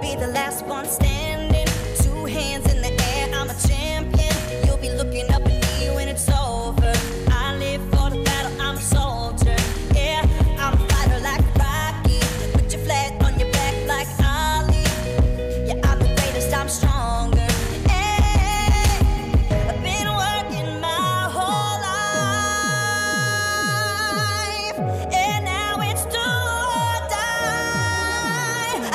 be the last one standing. Two hands in the air, I'm a champion. You'll be looking up at me when it's over. I live for the battle, I'm a soldier. Yeah, I'm a fighter like Rocky. Put your flag on your back like Ali. Yeah, I'm the greatest, I'm stronger. Hey, I've been working my whole life, and now it's do or die. I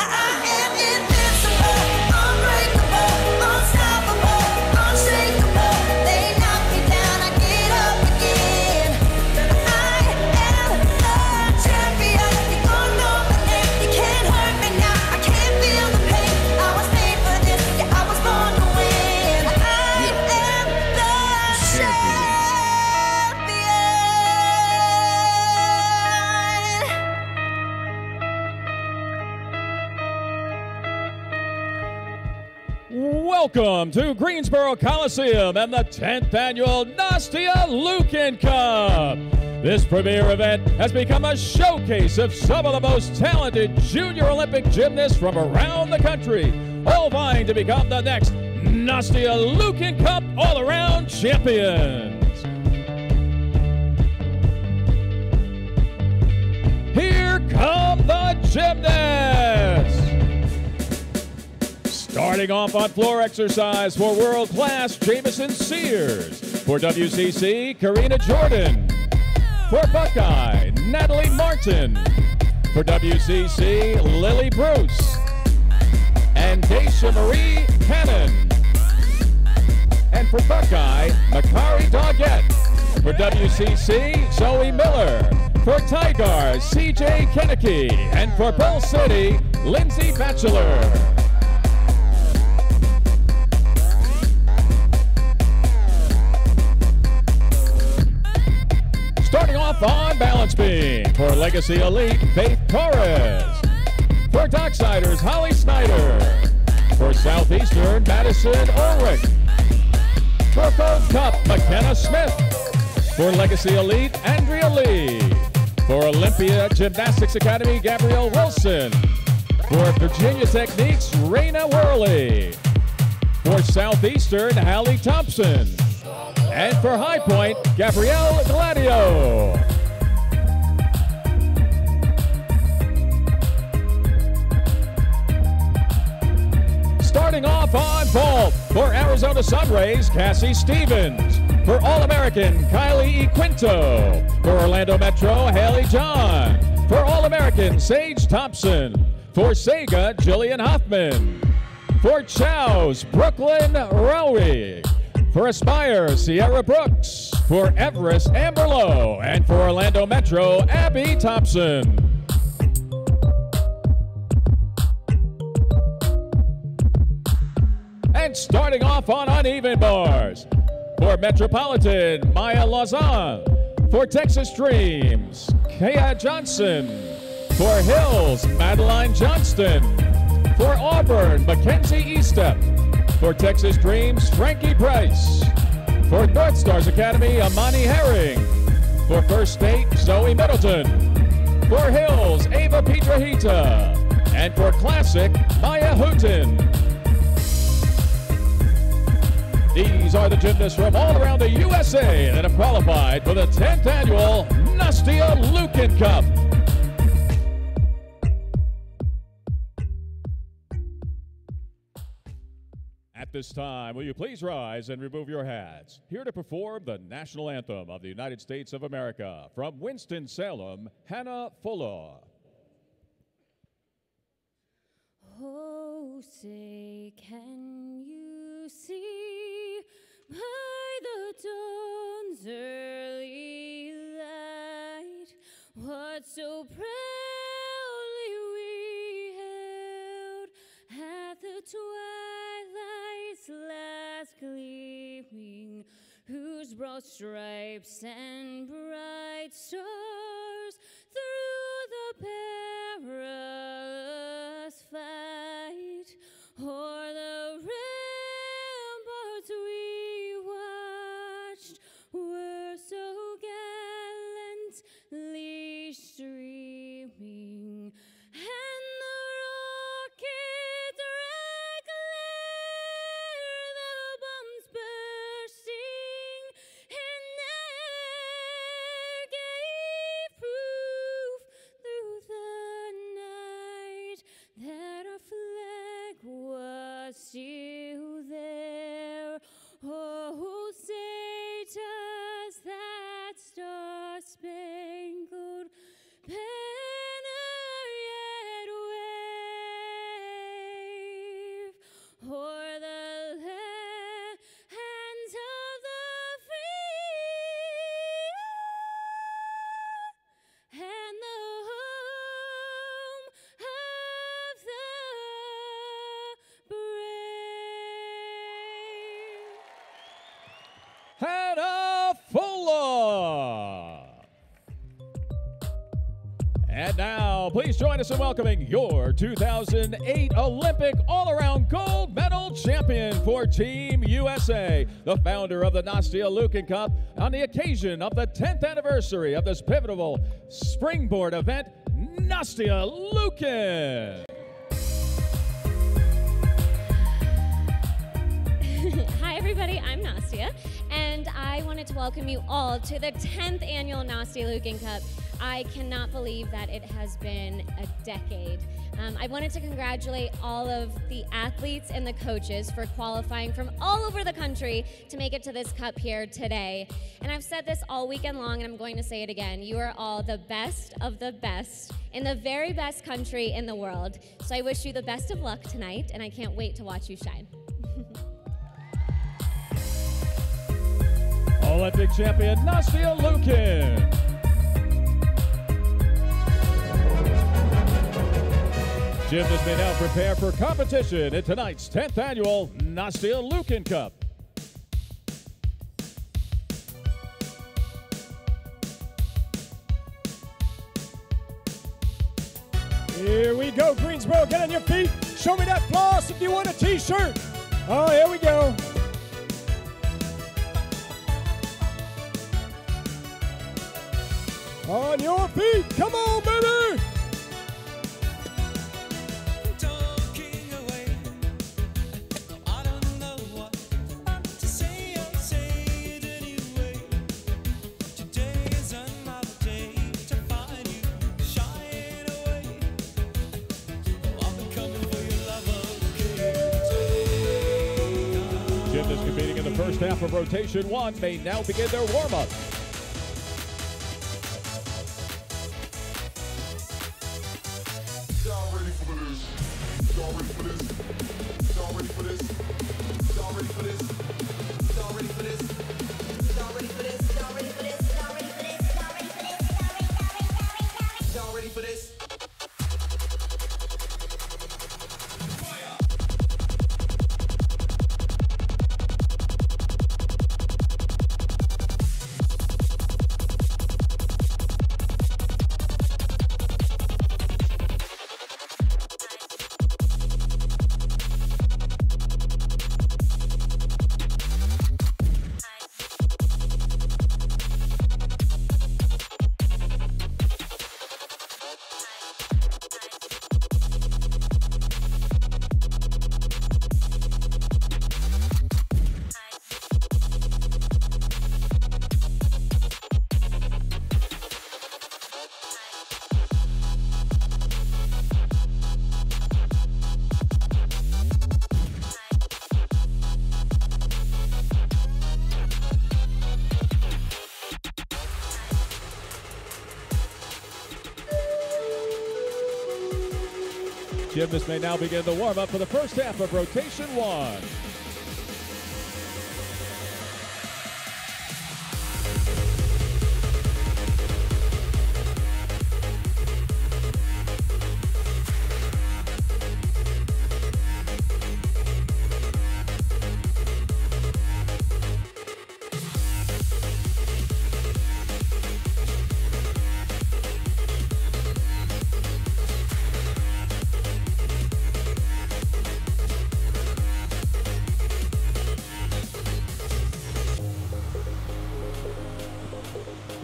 am invincible, unbreakable, unstoppable, unshakable. They knock me down, I get up again. I am the champion, the unknown name. You can't hurt me now, I can't feel the pain. I was made for this, yeah, I was born to win. I am the champion. Welcome to Greensboro Coliseum and the 10th annual Nastia Liukin Cup. This premier event has become a showcase of some of the most talented junior Olympic gymnasts from around the country, all vying to become the next Nastia Liukin Cup all-around champions. Here come the gymnasts! Starting off on floor exercise for world-class Jamison Sears. For WCC, Karina Jordan. For Buckeye, Natalie Martin. For WCC, Lily Bruce. And Daisha Marie Cannon. And for Buckeye, Makari Doggett. For WCC, Zoe Miller. For Tigars, CJ Kennecke. And for Pearl City, Lindsay Batchelor. Starting off on balance beam for Legacy Elite, Faith Torres. For Docksiders, Holly Snyder. For Southeastern, Madison Ulrich. For Gold Cup, McKenna Smith. For Legacy Elite, Andrea Lee. For Olympia Gymnastics Academy, Gabrielle Wilson. For Virginia Techniques, Raina Worley. For Southeastern, Hallie Thompson. And for High Point, Gabrielle Gladio. Starting off on vault for Arizona Sunrays, Cassie Stevens. For All-American, Kylie Equinto. For Orlando Metro, Haley John. For All-American, Sage Thompson. For Sega, Jillian Hoffman. For Chow's, Brooklyn Rowie. For Aspire, Sierra Brooks. For Everest, Amber Lowe. And for Orlando Metro, Abby Thompson. And starting off on uneven bars, for Metropolitan, Maya Lozan. For Texas Dreams, Kaya Johnson. For Hills, Madeline Johnston. For Auburn, Mackenzie Estep. For Texas Dreams, Frankie Price. For North Stars Academy, Amani Herring. For First State, Zoe Middleton. For Hills, Ava Piedrahita. And for Classic, Maya Houghton. These are the gymnasts from all around the USA that have qualified for the 10th annual Nastia Liukin Cup. At this time, will you please rise and remove your hats? Here to perform the national anthem of the United States of America, from Winston-Salem, Hannah Fuller. Oh, say, can you see by the dawn's early light what so proudly we held at the twilight's last gleaming, whose broad stripes and bright stars through the perilous fight o'er the ramparts we watched were so gallantly streaming, and the rockets still there? Oh, say does that star-spangled banner yet wave o'er the lands of the free and the home of the brave? Hannah Fuller. And now, please join us in welcoming your 2008 Olympic all-around gold medal champion for Team USA, the founder of the Nastia Liukin Cup, on the occasion of the 10th anniversary of this pivotal springboard event, Nastia Liukin. Hi everybody, I'm Nastia, and I wanted to welcome you all to the 10th annual Nastia Liukin Cup. I cannot believe that it has been a decade. I wanted to congratulate all of the athletes and the coaches for qualifying from all over the country to make it to this cup here today. And I've said this all weekend long, and I'm going to say it again. You are all the best of the best in the very best country in the world. So I wish you the best of luck tonight, and I can't wait to watch you shine. Olympic champion Nastia Liukin. Gymnasts may now prepare for competition in tonight's 10th annual Nastia Liukin Cup. Here we go, Greensboro, get on your feet. Show me that floss if you want a t-shirt. Oh, here we go. On your feet, come on, baby. Talking away, I don't know what to say. I'll say it anyway. Today is another day to find you shying away. I've been coming for your love again. Gymnasts competing in the first half of rotation 1 may now begin their warm-up. Y'all ready for this? Y'all ready for this? Y'all ready for this? Y'all ready for this? Y'all ready for this? Y'all ready for this? Y'all ready for this? Y'all ready for this? Y'all ready for this? Y'all ready for this? Gymnasts may now begin the warm-up for the first half of rotation 1.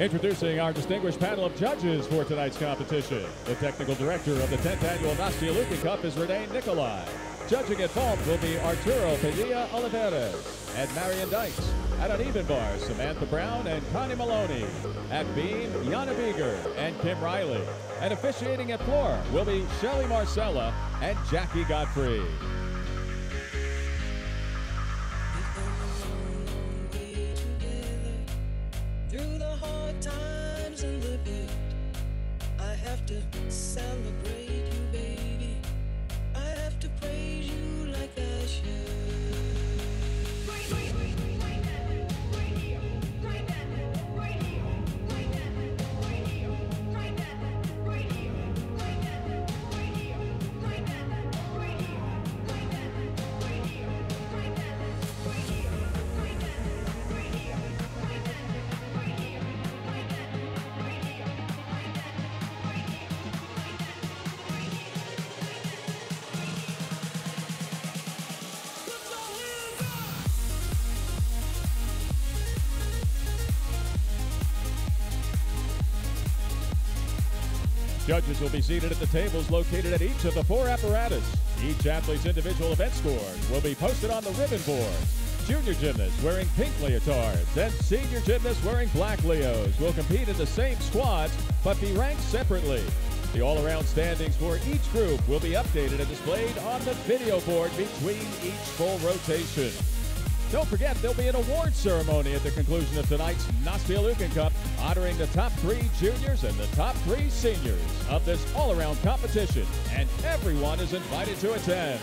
Introducing our distinguished panel of judges for tonight's competition. The technical director of the 10th annual Nastia Liukin Cup is Renee Nicolai. Judging at vault will be Arturo Padilla Oliveras and Marion Dykes. At an even bar, Samantha Brown and Connie Maloney. At beam, Yana Beeger and Kim Riley. And officiating at floor will be Shelly Marcella and Jackie Godfrey. to celebrate you, baby. I have to praise you like I should. Judges will be seated at the tables located at each of the 4 apparatus. Each athlete's individual event scores will be posted on the ribbon board. Junior gymnasts wearing pink leotards and senior gymnasts wearing black leos will compete in the same squads but be ranked separately. The all-around standings for each group will be updated and displayed on the video board between each full rotation. Don't forget, there'll be an award ceremony at the conclusion of tonight's Nastia Liukin Cup, honoring the top 3 juniors and the top 3 seniors of this all-around competition, and everyone is invited to attend.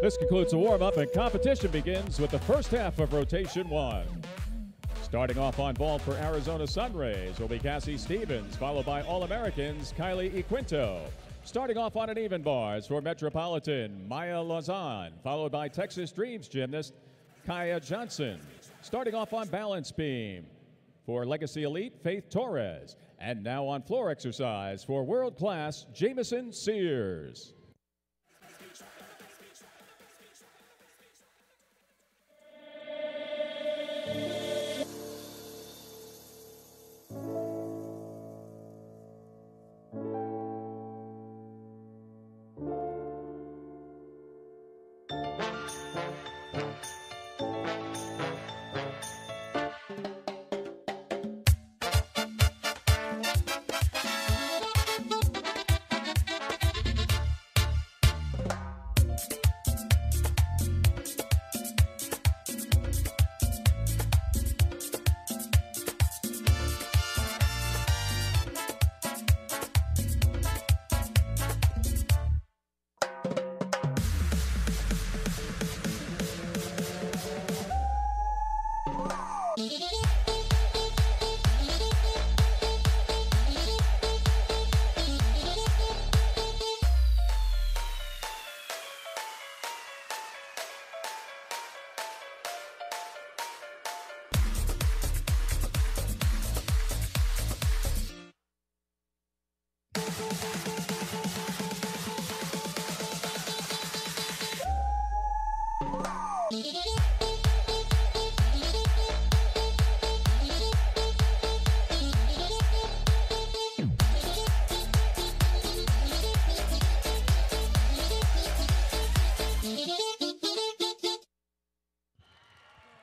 This concludes the warm-up, and competition begins with the first half of rotation 1. Starting off on vault for Arizona Sunrays will be Cassie Stevens, followed by All-Americans Kylie Equinto. Starting off on an even bars for Metropolitan, Maya Lozan, followed by Texas Dreams gymnast Kaya Johnson. Starting off on balance beam for Legacy Elite, Faith Torres. And now on floor exercise for world-class Jamison Sears.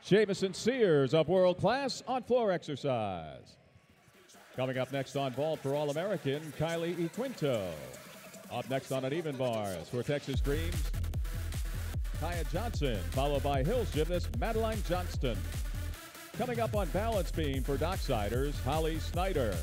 Jamison Sears of World Class on floor exercise. Coming up next on vault for All-American, Kylie Equinto. Up next on an even bars for Texas Dreams, Kaya Johnson, followed by Hills gymnast Madeline Johnston. Coming up on balance beam for Docksiders, Holly Snyder.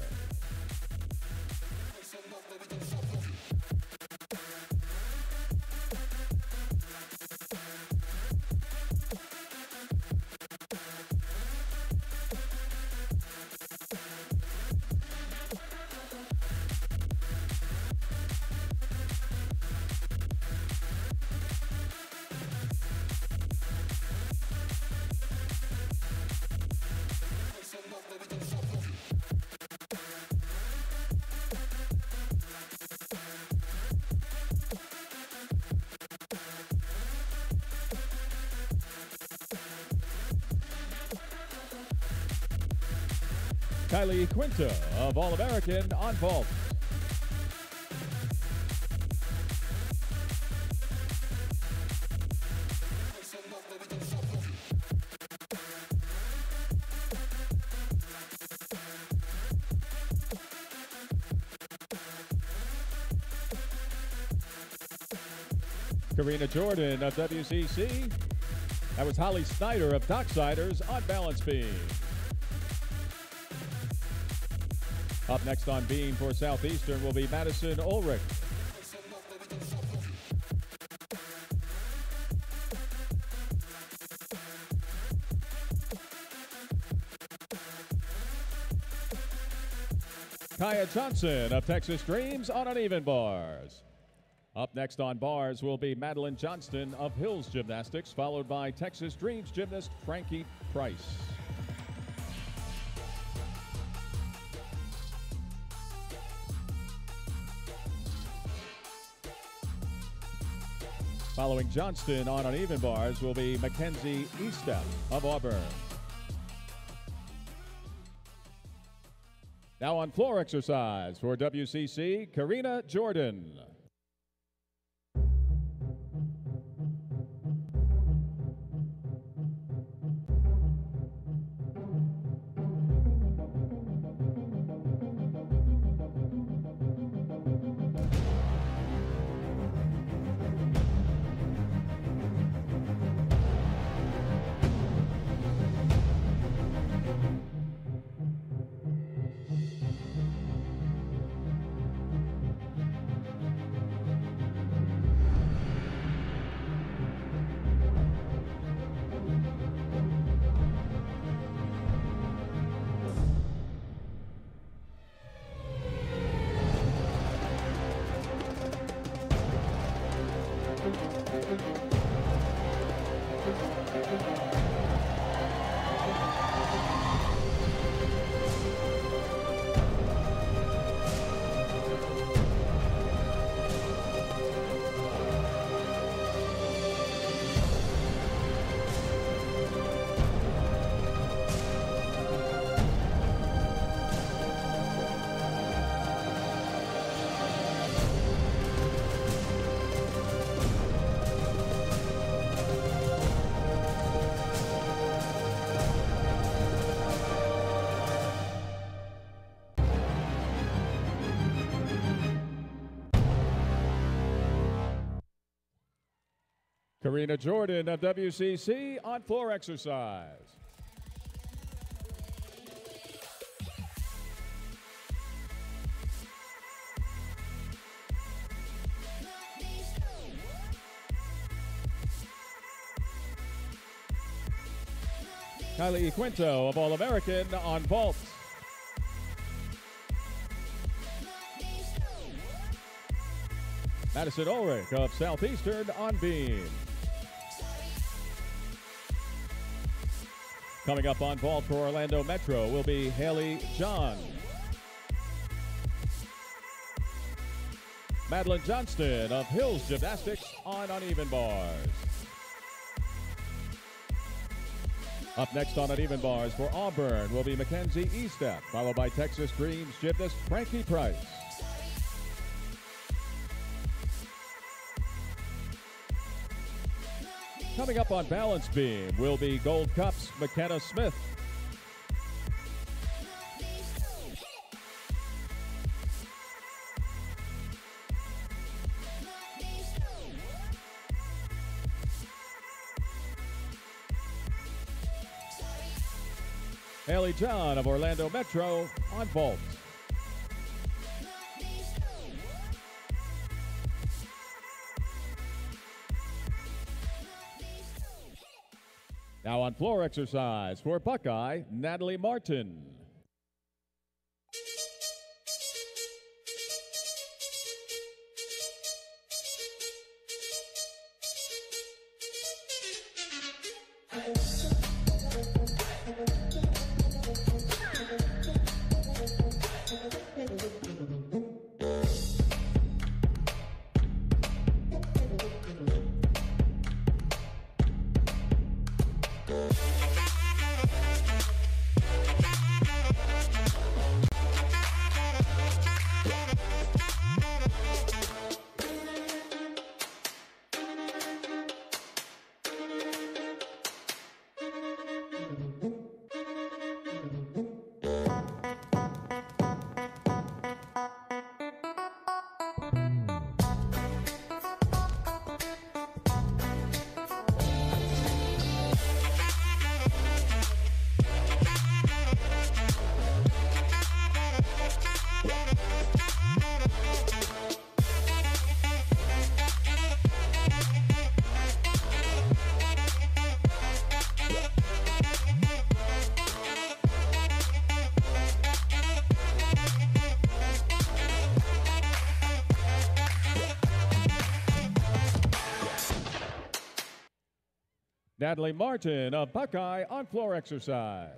Kylie Quinto of All-American on vault. Karina Jordan of WCC. That was Holly Snyder of Docksiders on balance beam. Up next on beam for Southeastern will be Madison Ulrich. Kaya Johnson of Texas Dreams on uneven bars. Up next on bars will be Madeline Johnston of Hills Gymnastics, followed by Texas Dreams gymnast Frankie Price. Following Johnston on uneven bars will be Mackenzie Estep of Auburn. Now on floor exercise for WCC, Karina Jordan. Karina Jordan of WCC on floor exercise. Kylie Quinto of All-American on vault. Madison Ulrich of Southeastern on beam. Coming up on vault for Orlando Metro will be Haley John. Madeline Johnston of Hills Gymnastics on uneven bars. Up next on uneven bars for Auburn will be Mackenzie Estep, followed by Texas Dreams gymnast Frankie Price. Coming up on balance beam will be Gold Cups McKenna Smith. Haley John of Orlando Metro on vault. Now on floor exercise for Buckeye, Natalie Martin. Natalie Martin of Buckeye on floor exercise.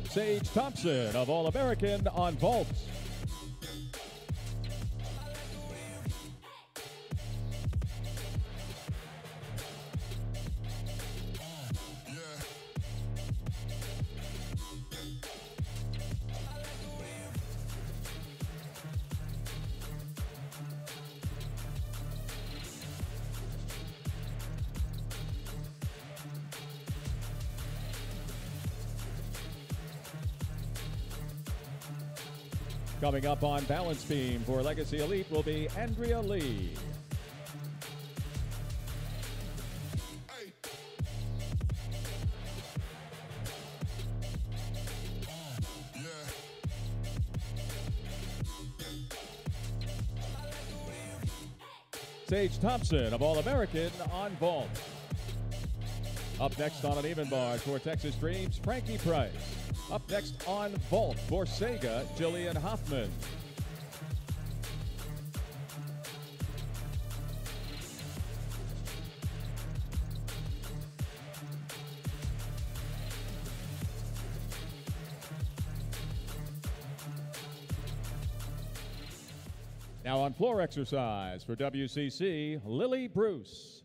Sage Thompson of All-American on vaults. Coming up on balance beam for Legacy Elite will be Andrea Lee. Sage Thompson of All-American on vault. Up next on an even bars for Texas Dreams, Frankie Price. Up next on vault for Sega, Jillian Hoffman. Now on floor exercise for WCC, Lily Bruce.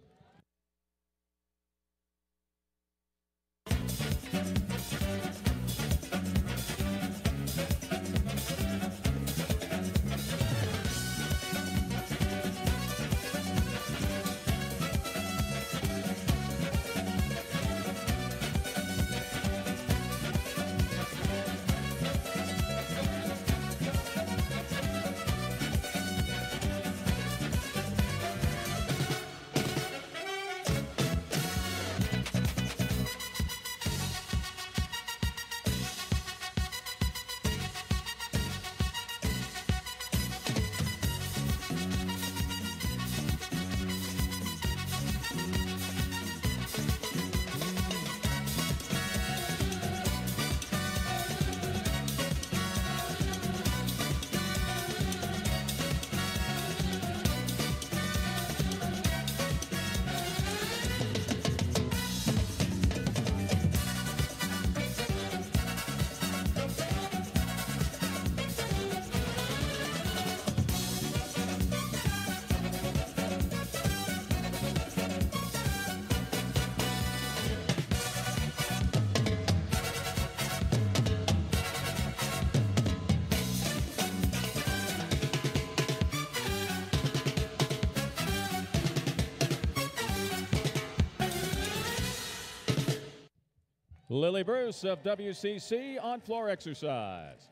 Lily Bruce of WCC on floor exercise.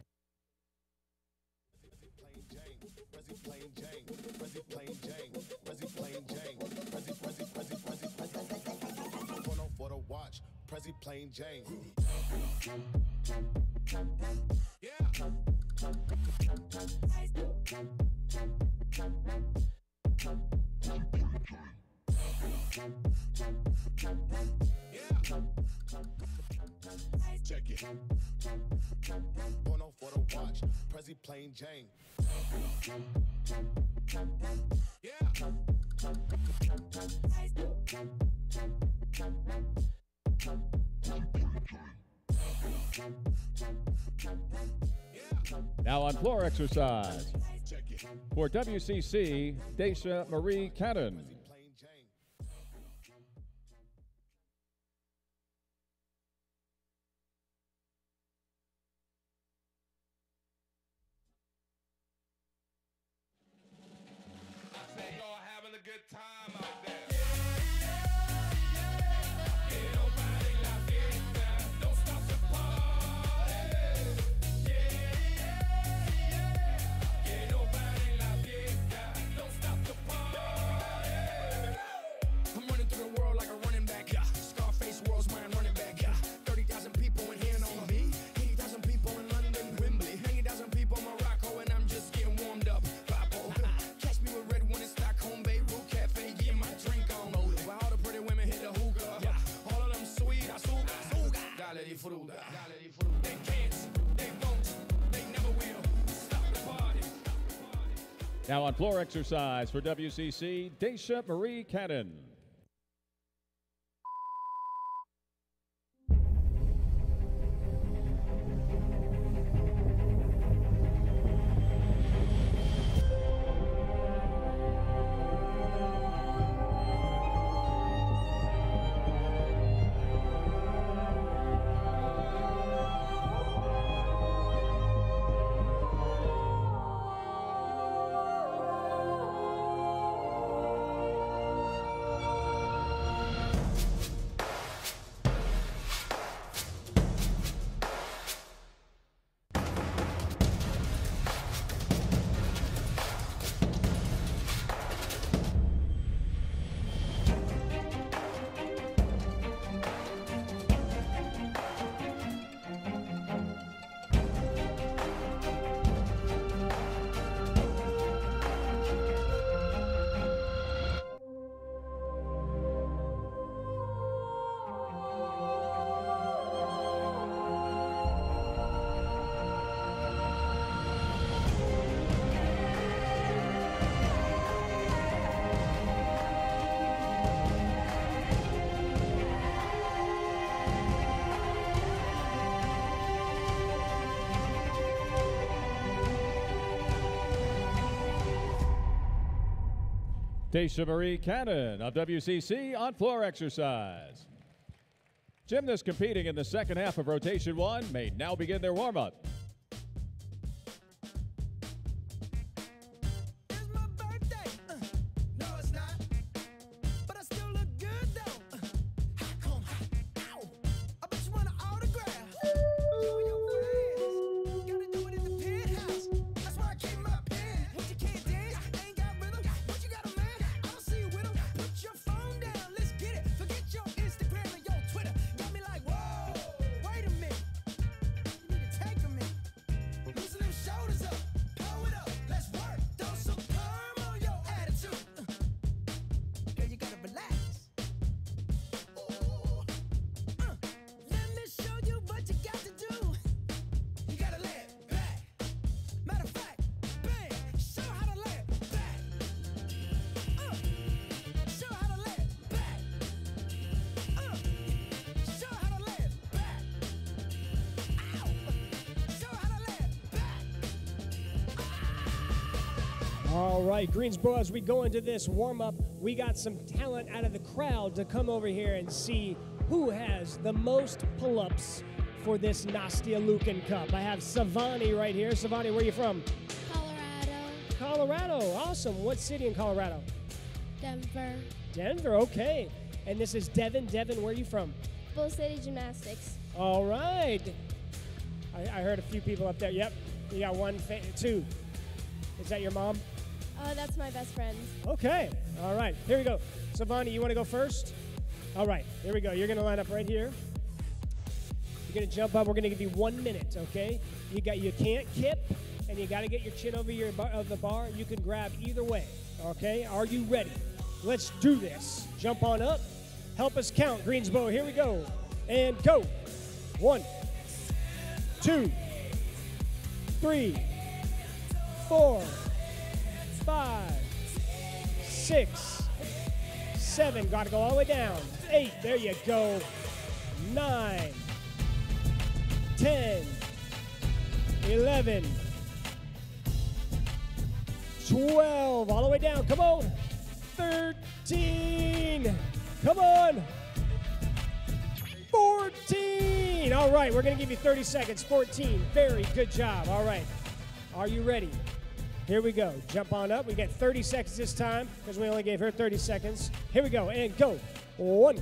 Prezi plain Jane. Check it. Porno for the watch. Prezi plain Jane. Now on floor exercise for WCC, Dacia Marie Cannon. They can't, they won't, Now on floor exercise for WCC, Daisha Marie Cannon. Daisha Marie Cannon of WCC on floor exercise. Gymnasts competing in the second half of rotation 1 may now begin their warm-up. It's my birthday. No, it's not. But I still look good though. How come? Ow. I bet you want an autograph. You and your friends gotta do it in the penthouse. That's where I keep my pen. What you can't dance, ain't got rhythm. What you got a man? I don't see you with him. Put your phone down, let's get it. Forget your Instagram and your Twitter. Got me like, whoa, wait a minute. You need to take a minute. Loosen them shoulders up, pull it up, let's work. Throw some perm on your attitude. Girl, you gotta relax. Ooh. Let me show you what you got to do. You gotta lay it back. Matter of fact, bang, show how to lay it back. Show how to lay it back. Show how to lay it back. Ow. Show how to lay it back. All right, Greensboro, as we go into this warm-up, we got some talent out of the crowd to come over here and see who has the most pull-ups for this Nastia Liukin Cup. I have Savani right here. Savani, where are you from? Colorado, Colorado. Awesome. What city in Colorado? Denver, Denver, okay. And this is Devin. Devin, where are you from? USA Gymnastics. All right. I heard a few people up there. Yep. You got one, two. Is that your mom? That's my best friend. Okay. All right. Here we go. Savani, you want to go first? All right. Here we go. You're going to line up right here. You're going to jump up. We're going to give you 1 minute, okay? You can't kip, and you got to get your chin over your of the bar. You can grab either way, okay? Are you ready? Let's do this. Jump on up. Help us count, Greensboro. Here we go. And go. 1, 2, 3, 4, 5, 6, 7. Got to go all the way down. 8. There you go. 9, 10, 11, 12. All the way down. Come on. 13. Come on. 14. All right, we're going to give you 30 seconds. 14. Very good job. All right. Are you ready? Here we go. Jump on up. We get 30 seconds this time because we only gave her 30 seconds. Here we go. And go. 1,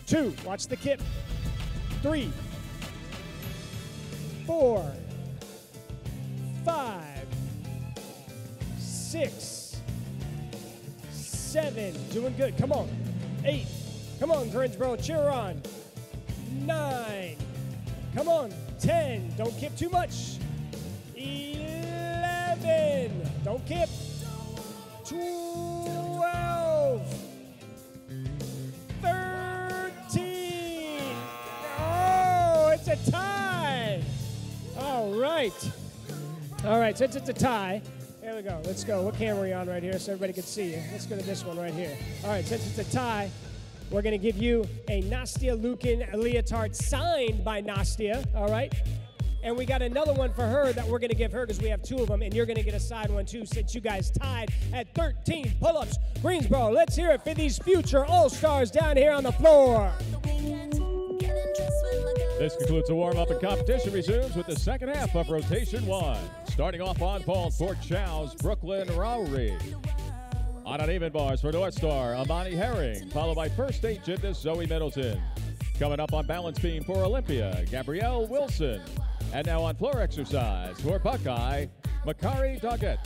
2. Watch the kip. 3, 4, 5, 6, 7. Doing good. Come on. 8. Come on, Greensboro. Cheer on. 9. Come on. 10. Don't kip too much. 11. Don't kip. 12. 13. Oh, it's a tie. All right. All right, since it's a tie, there we to go. Let's go. What camera are we on right here so everybody can see you? Let's go to this one right here. All right, since it's a tie, we're going to give you a Nastia Liukin leotard signed by Nastia, all right? And we got another one for her that we're going to give her because we have two of them, and you're going to get a side one too since you guys tied at 13 pull-ups. Greensboro, let's hear it for these future All-Stars down here on the floor. This concludes the warm-up, and competition resumes with the second half of rotation one. Starting off on vault for Chow's Brooklyn Rowry. On uneven bars for North Star, Amani Herring, followed by first state gymnast Zoe Middleton. Coming up on balance beam for Olympia, Gabrielle Wilson. And now on floor exercise for Buckeye, Makari Doggett.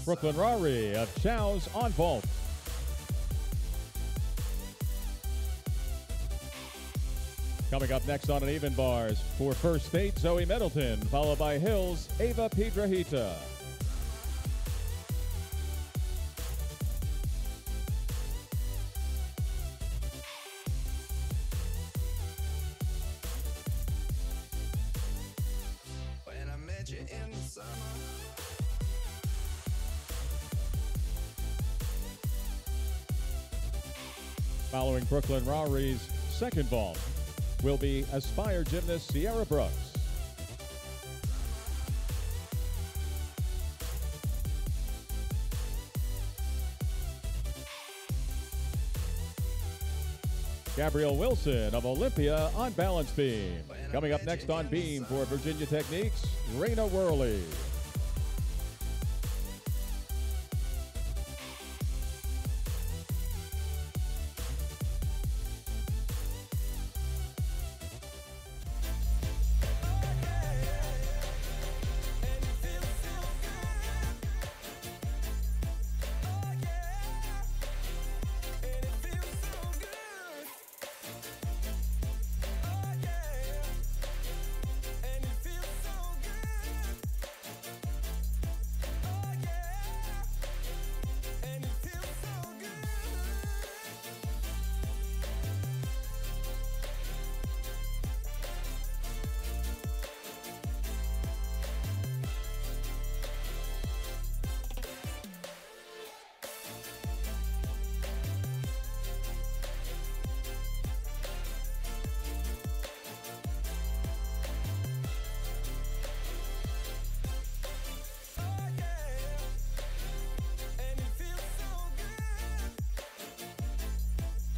Brooklyn Rowry of Chow's on vault. Coming up next on uneven bars for first state, Zoe Middleton, followed by Hills, Ava Piedrahita. Following Brooklyn Rowry's second vault will be Aspire gymnast Sierra Brooks. Gabrielle Wilson of Olympia on balance beam. Coming up next on beam for Virginia Techniques, Raina Worley.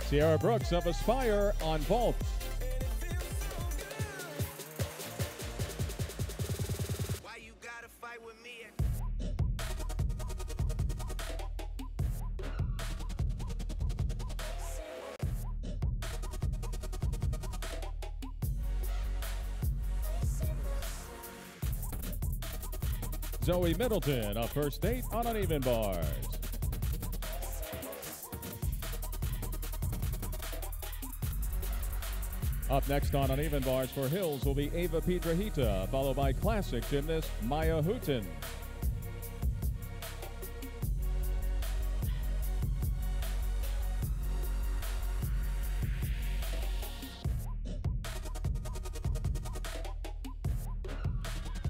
Sierra Brooks of Aspire on vault. Why you gotta fight with me? Zoe Middleton of first state on uneven bars. Up next on uneven bars for Hills will be Ava Piedrahita, followed by classic gymnast Maya Houghton.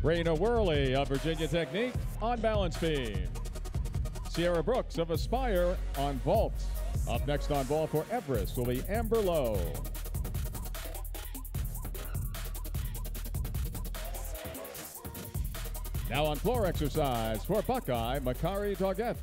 Raina Worley of Virginia Technique on balance beam. Sierra Brooks of Aspire on vault. Up next on vault for Everest will be Amber Lowe. Now on floor exercise for Buckeye, Makari Doggett.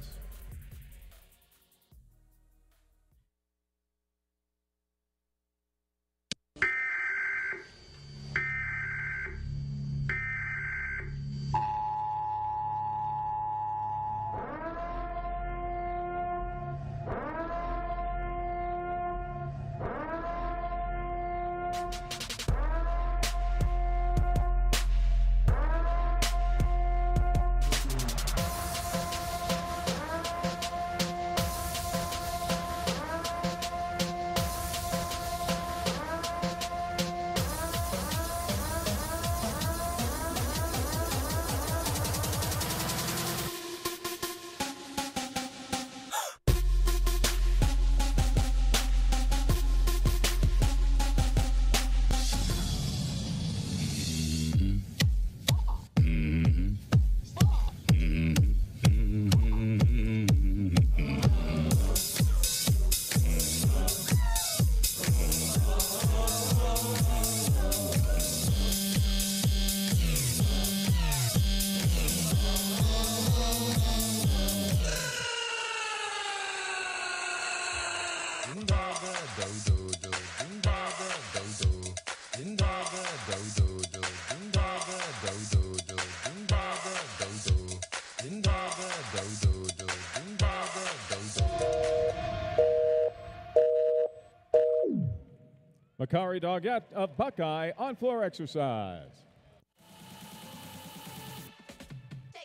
Makari Doggett of Buckeye on floor exercise.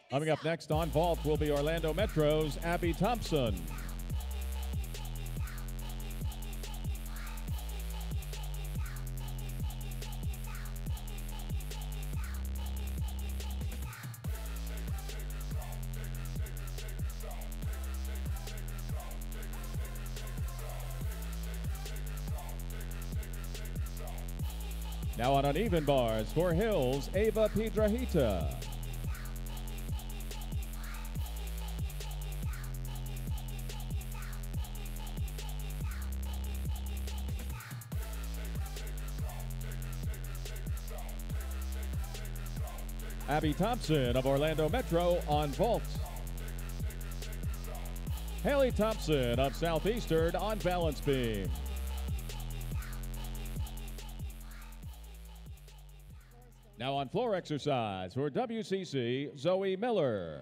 Coming up next on vault will be Orlando Metro's Abby Thompson. Now on uneven bars for Hills, Ava Piedrahita. Abby Thompson of Orlando Metro on vault. Haley Thompson of Southeastern on balance beam. Now on floor exercise for WCC, Zoe Miller.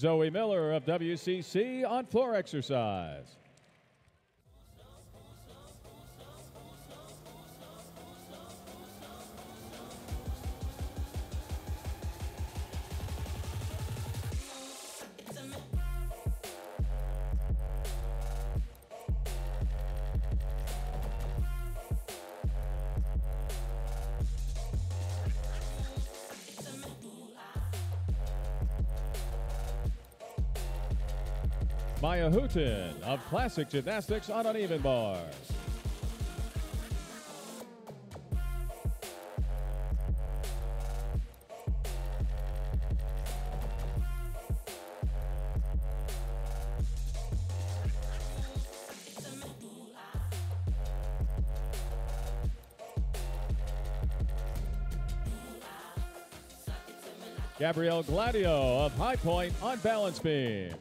Zoe Miller of WCC on floor exercise. Maya Houghton of Classic Gymnastics on uneven bars. Gabrielle Gladio of High Point on balance beam.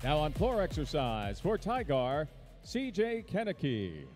Now on floor exercise for Tigar, CJ Kenneke.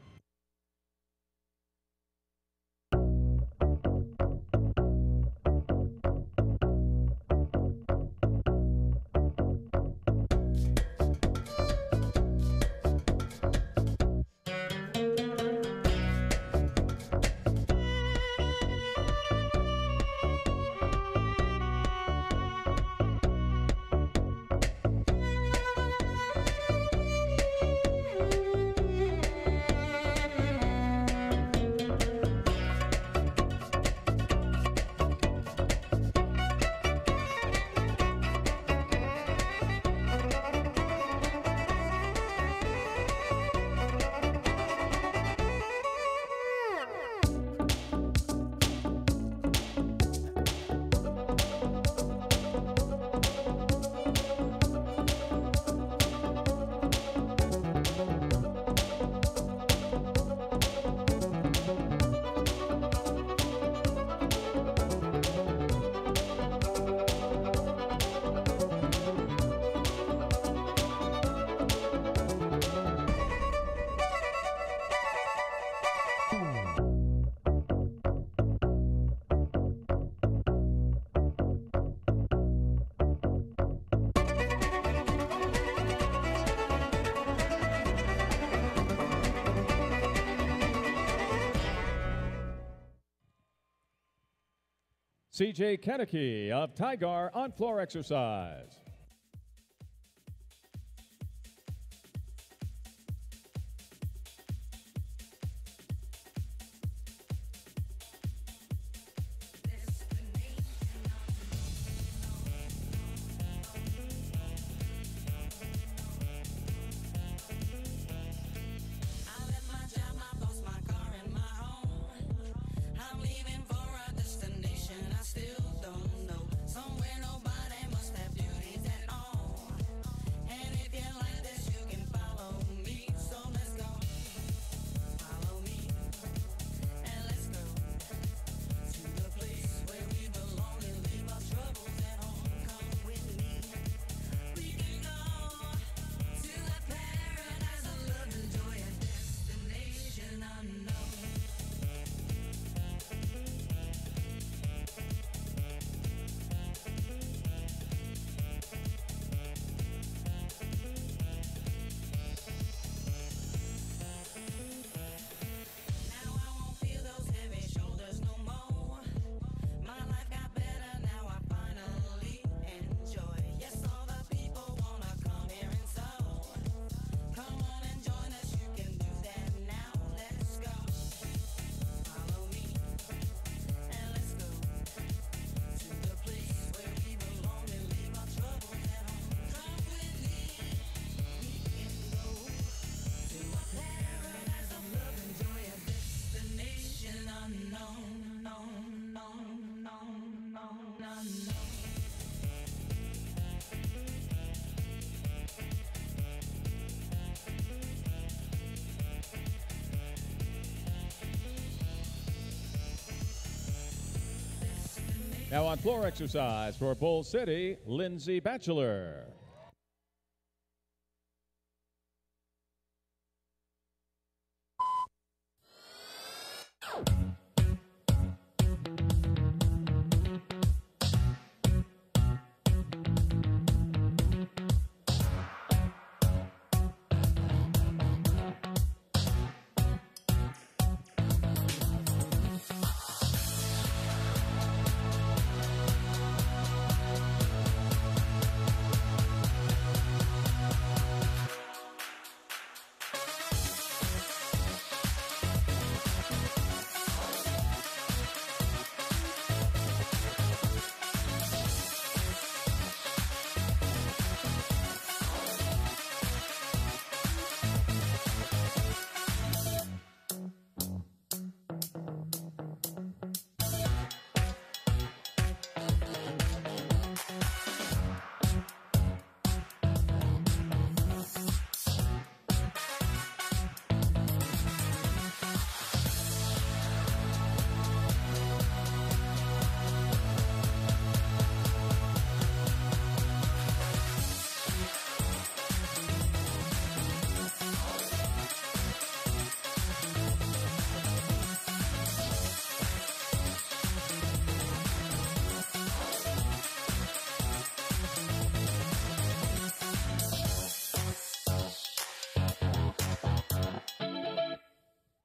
CJ Kennedy of Tigar on floor exercise. Now on floor exercise for Bull City, Lindsay Batchelor.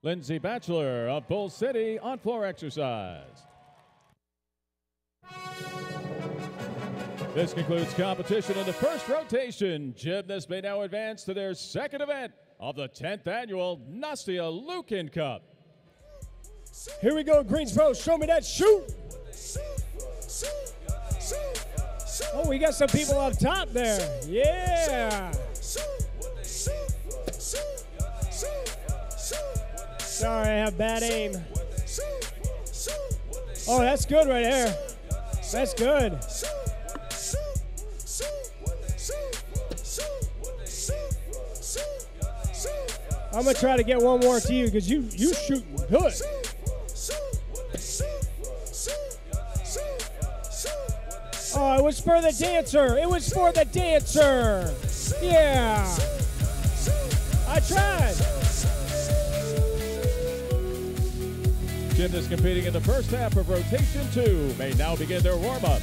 Lindsay Batchelor of Bull City on floor exercise. This concludes competition in the first rotation. Gymnasts may now advance to their second event of the 10th annual Nastia Liukin Cup. Here we go, Greensboro. Show me that shoot. Oh, we got some people up top there. Yeah. Sorry, I have bad aim. Oh, that's good right there. That's good. I'm going to try to get one more to you because you shooting good. Oh, it was for the dancer. It was for the dancer. Yeah. I tried. Gymnasts competing in the first half of rotation 2 may now begin their warm-up.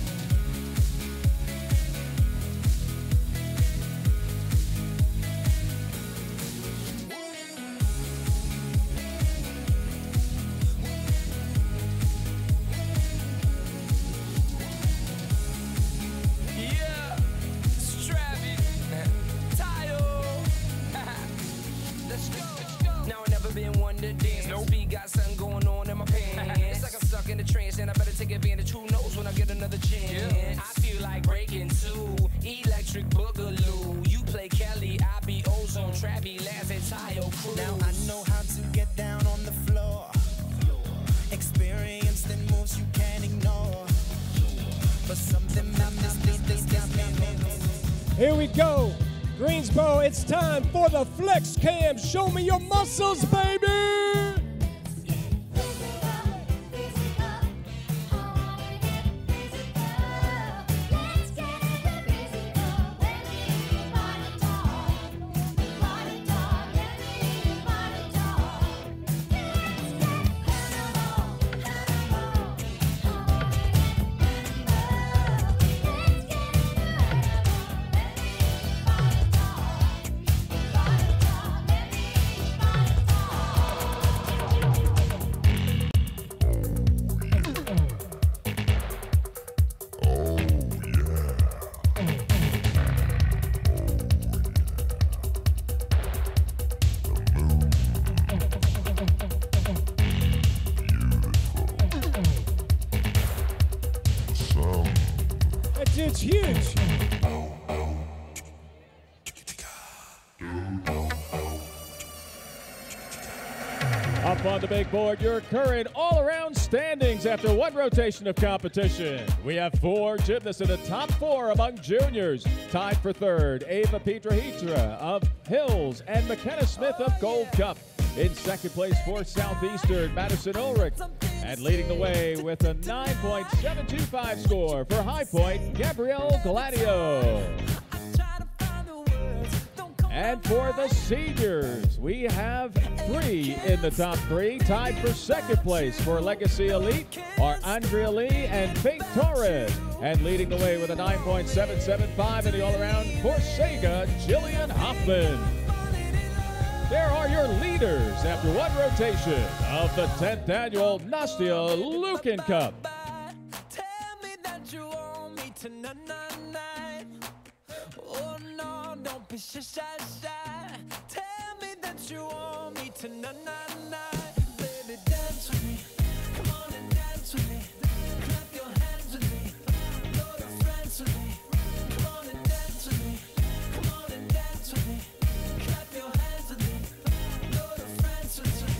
really got something going on in my pants. It's like I'm stuck in a trance and I better take advantage. Who knows when I get another chance? I feel like breaking two, electric boogaloo. You play Kelly, I be Ozone, Travi, Laz, and Tayo Cruz. Now I know how to get down on the floor. Experience the moves you can't ignore. But something about this got me hooked. Here we go. Greensboro, it's time for the flex cam. Show me your muscles, baby. It's huge. Up on the big board, your current all-around standings after one rotation of competition. We have 4 gymnasts in the top 4 among juniors. Tied for third, Ava Pietrahitra of Hills and McKenna Smith of Gold Cup. In second place for Southeastern, Madison Ulrich. And leading the way with a 9.725 score for High Point, Gabrielle Gladio. And for the seniors, we have 3 in the top 3. Tied for second place for Legacy Elite are Andrea Lee and Faith Torres. And leading the way with a 9.775 in the all-around for Sega, Jillian Hoffman. There are your leaders after one rotation of the 10th annual Nastia Liukin Cup. Tell me that you want me tonight. Oh no, don't be shy. Tell me that you want me tonight. Baby, dance with me. Come on and dance with me. Clap your hands with me. Load of friends with me. Come on and dance with me. Come on and dance with me. Clap your hands with me. Load of friends with me.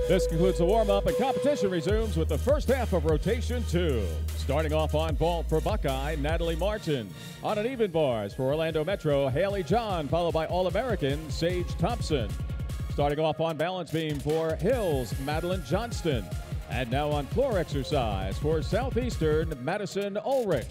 This concludes the warm-up, and competition resumes with the first half of rotation 2. Starting off on vault for Buckeye, Natalie Martin. On an even bars for Orlando Metro, Haley John, followed by All-American Sage Thompson. Starting off on balance beam for Hills, Madeline Johnston. And now on floor exercise for Southeastern, Madison Ulrich.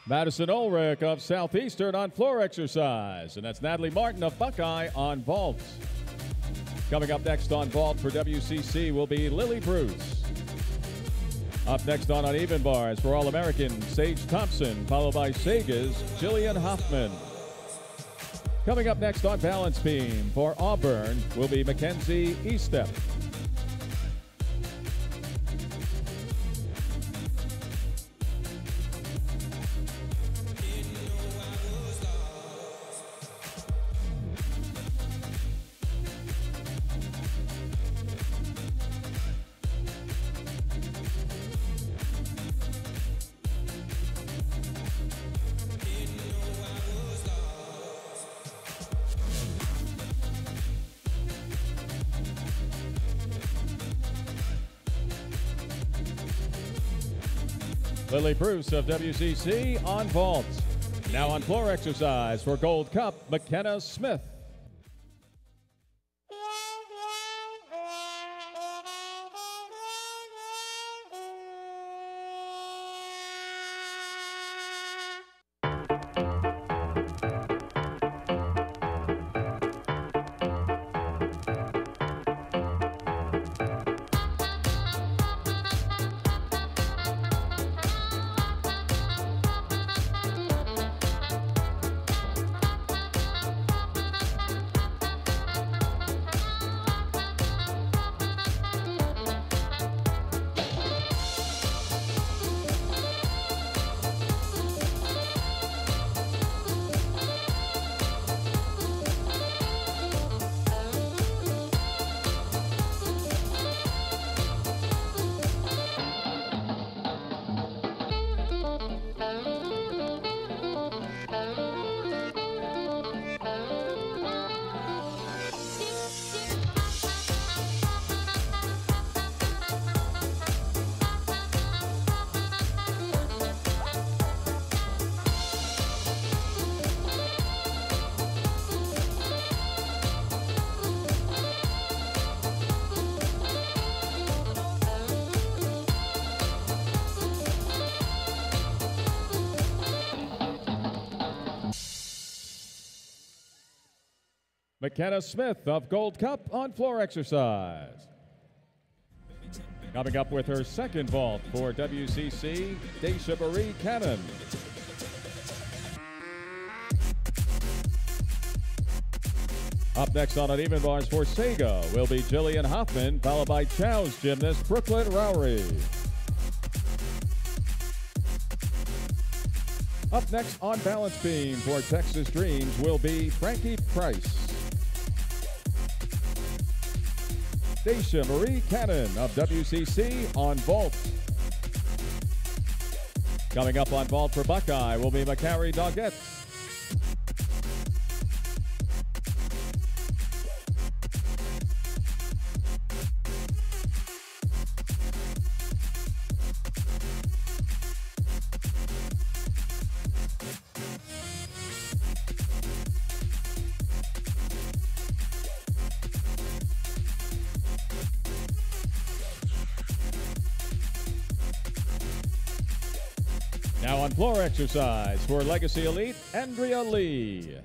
Madison Ulrich of Southeastern on floor exercise, and that's Natalie Martin of Buckeye on vault. Coming up next on vault for WCC will be Lily Bruce. Up next on uneven bars for All-American Sage Thompson, followed by Sage's Jillian Hoffman. Coming up next on balance beam for Auburn will be Mackenzie Estep. Lily Bruce of WCC on vault. Now on floor exercise for Gold Cup, McKenna Smith. McKenna Smith of Gold Cup on floor exercise. Coming up with her second vault for WCC, Daisha Marie Cannon. Up next on uneven bars for Saga will be Jillian Hoffman, followed by Chow's gymnast Brooklyn Rowry. Up next on balance beam for Texas Dreams will be Frankie Price. Dacia Marie Cannon of WCC on vault. Coming up on vault for Buckeye will be Macari Doggett. Now on floor exercise for Legacy Elite, Andrea Lee.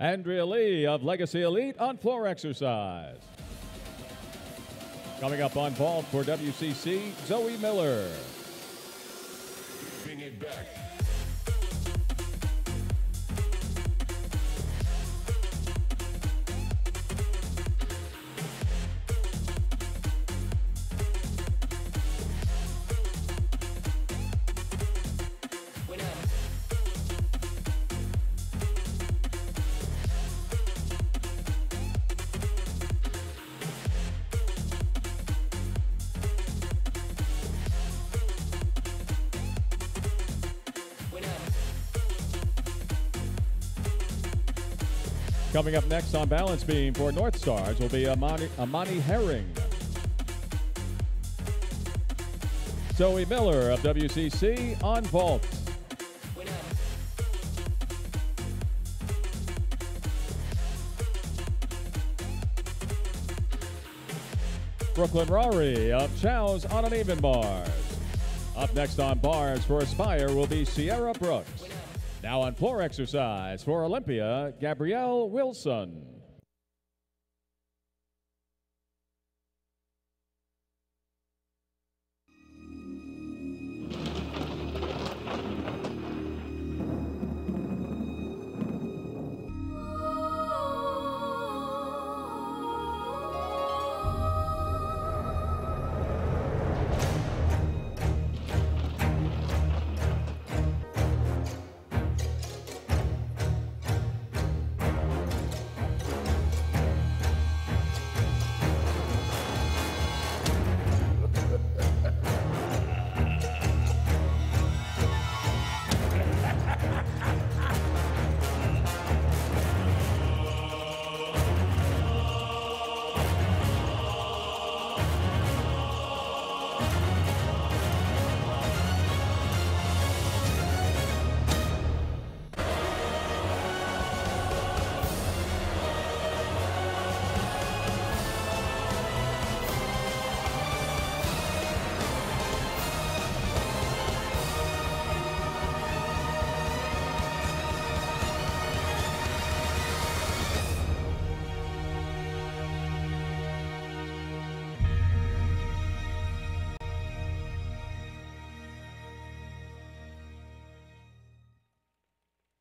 Andrea Lee of Legacy Elite on floor exercise. Coming up on vault for WCC, Zoe Miller. Bring it back. Coming up next on balance beam for North Stars will be Amani Herring. Zoe Miller of WCC on vault. Brooklyn Rory of Chow's on uneven bars. Up next on bars for Aspire will be Sierra Brooks. Now on floor exercise for Olympia, Gabrielle Wilson.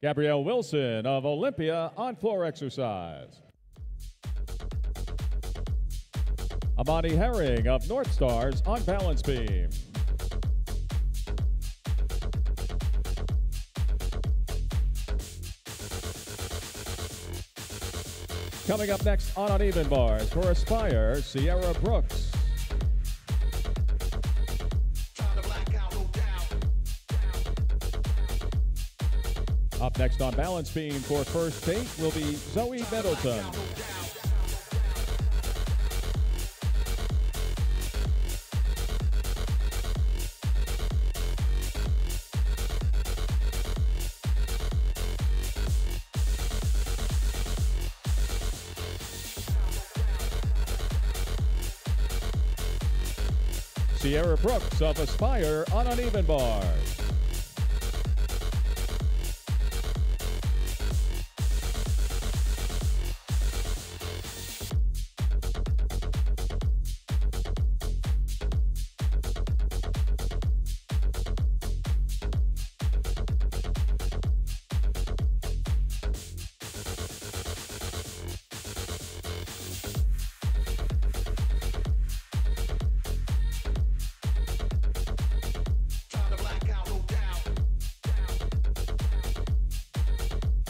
Gabrielle Wilson of Olympia on floor exercise. Amani Herring of North Stars on balance beam. Coming up next on uneven bars for Aspire, Sierra Brooks. Up next on balance beam for first date will be Zoe Middleton. Sierra Brooks of Aspire on uneven bars.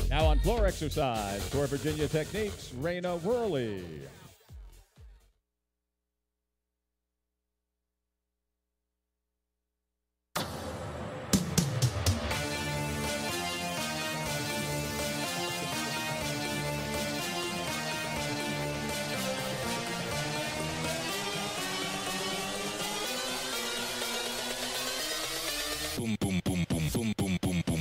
Now on floor exercise for Virginia Techniques, Raina Worley. Boom, boom, boom, boom, boom, boom, boom, boom.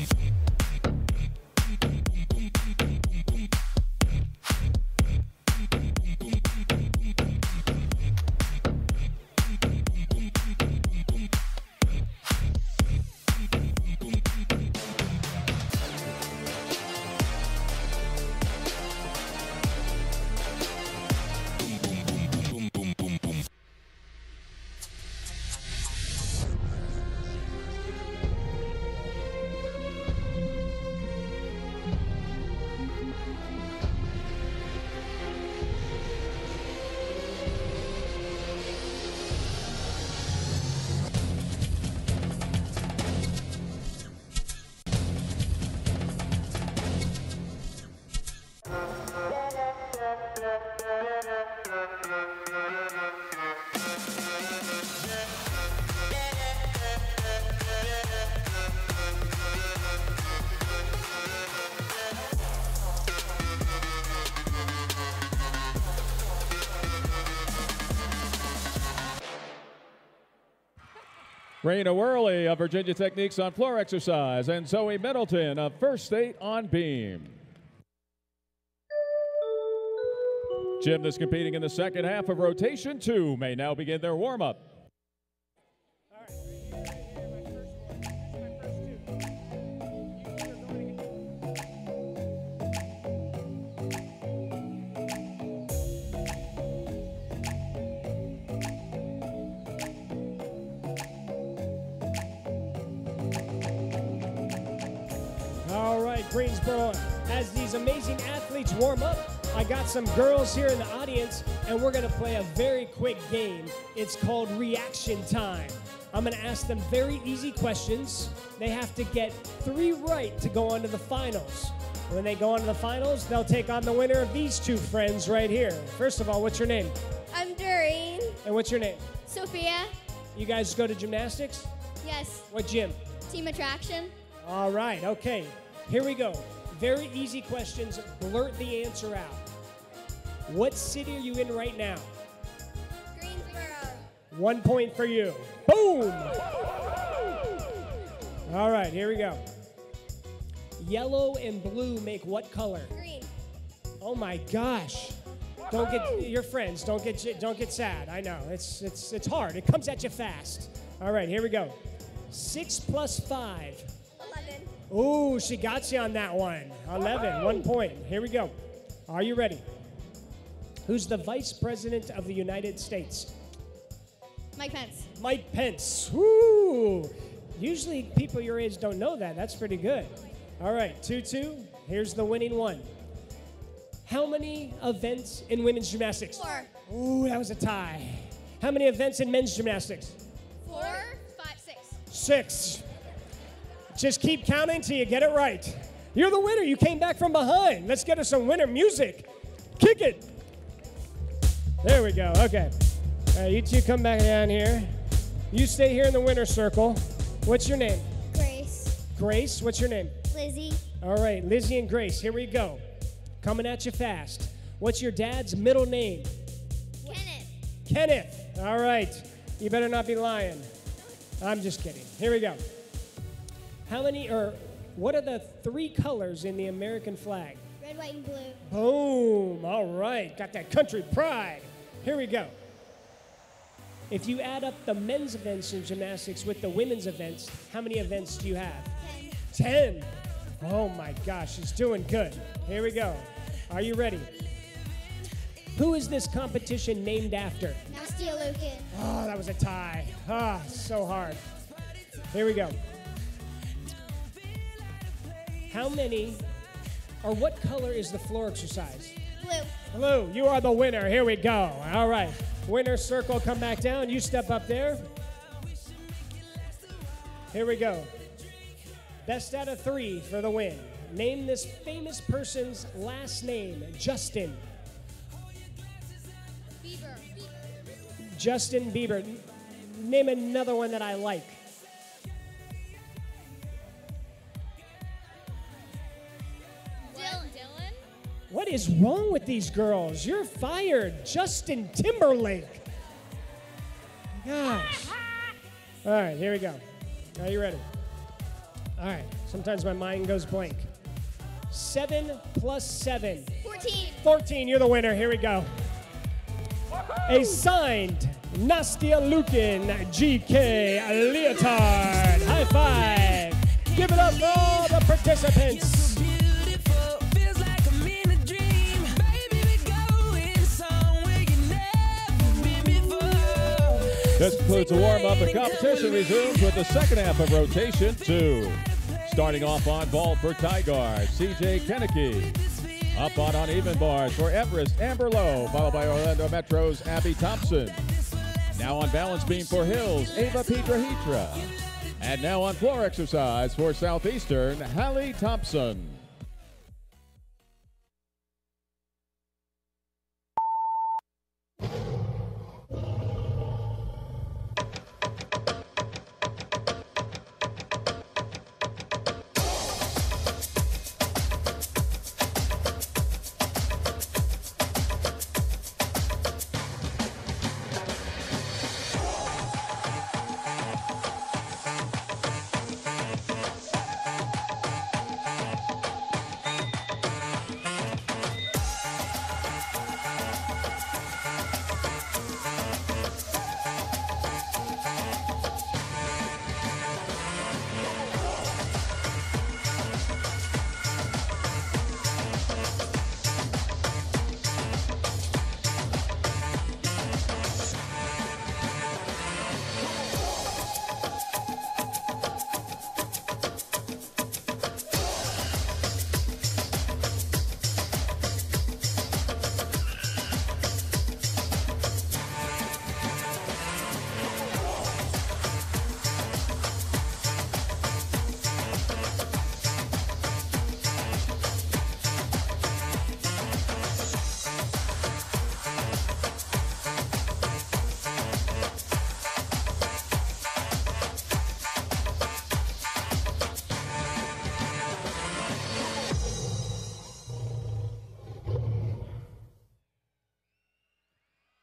Raina Worley of Virginia Techniques on floor exercise, and Zoe Middleton of First State on beam. Gymnasts competing in the second half of rotation 2 may now begin their warm-up. All right, right here, my first one. This is my first two. You are going All right, Greensboro, as these amazing athletes warm up, I got some girls here in the audience, and we're gonna play a very quick game. It's called Reaction Time. I'm gonna ask them very easy questions. They have to get 3 right to go on to the finals. When they go on to the finals, they'll take on the winner of these 2 friends right here. First of all, what's your name? I'm Doreen. And what's your name? Sophia. You guys go to gymnastics? Yes. What gym? Team Attraction. All right, okay. Here we go. Very easy questions. Blurt the answer out. What city are you in right now? Greensboro. 1 point for you. Boom! All right, here we go. Yellow and blue make what color? Green. Oh my gosh. Don't get your friends. Don't get sad. I know. It's hard. It comes at you fast. All right, here we go. 6 plus 5. 11. Ooh, she got you on that one. 11, 1 point. Here we go. Are you ready? Who's the Vice President of the United States? Mike Pence. Mike Pence. Woo! Usually people your age don't know that. That's pretty good. All right, 2-2. Here's the winning one. How many events in women's gymnastics? 4. Ooh, that was a tie. How many events in men's gymnastics? 4, 5, 6. 6. Just keep counting till you get it right. You're the winner. You came back from behind. Let's get us some winner music. Kick it. There we go. Okay. All right, you two come back down here. You stay here in the winner's circle. What's your name? Grace. Grace. What's your name? Lizzie. All right, Lizzie and Grace. Here we go. Coming at you fast. What's your dad's middle name? Kenneth. Kenneth. All right. You better not be lying. I'm just kidding. Here we go. What are the 3 colors in the American flag? Red, white, and blue. Boom. All right. Got that country pride. Here we go. If you add up the men's events in gymnastics with the women's events, how many events do you have? 10. Oh my gosh, she's doing good. Here we go. Are you ready? Who is this competition named after? Nastia Liukin. Oh, that was a tie. Ah, so hard. Here we go. What color is the floor exercise? Blue. Blue, you are the winner. Here we go. All right. Winner's circle, come back down. You step up there. Here we go. Best out of 3 for the win. Name this famous person's last name. Justin. Bieber. Justin Bieber. Name another one that I like. Dylan. What is wrong with these girls? You're fired. Justin Timberlake. Gosh. All right, here we go. Are you ready? All right, sometimes my mind goes blank. 7 plus 7. 14. 14, you're the winner. Here we go. A signed Nastia Liukin GK leotard. High five. Give it up for all the participants. This concludes the warm-up, and competition resumes with the second half of rotation 2. Starting off on vault for Tigard, CJ Kennedy. Up on uneven bars for Everest Amber Lowe, followed by Orlando Metro's Abby Thompson. Now on balance beam for Hills, Ava Piedrahitra. And now on floor exercise for Southeastern, Hallie Thompson.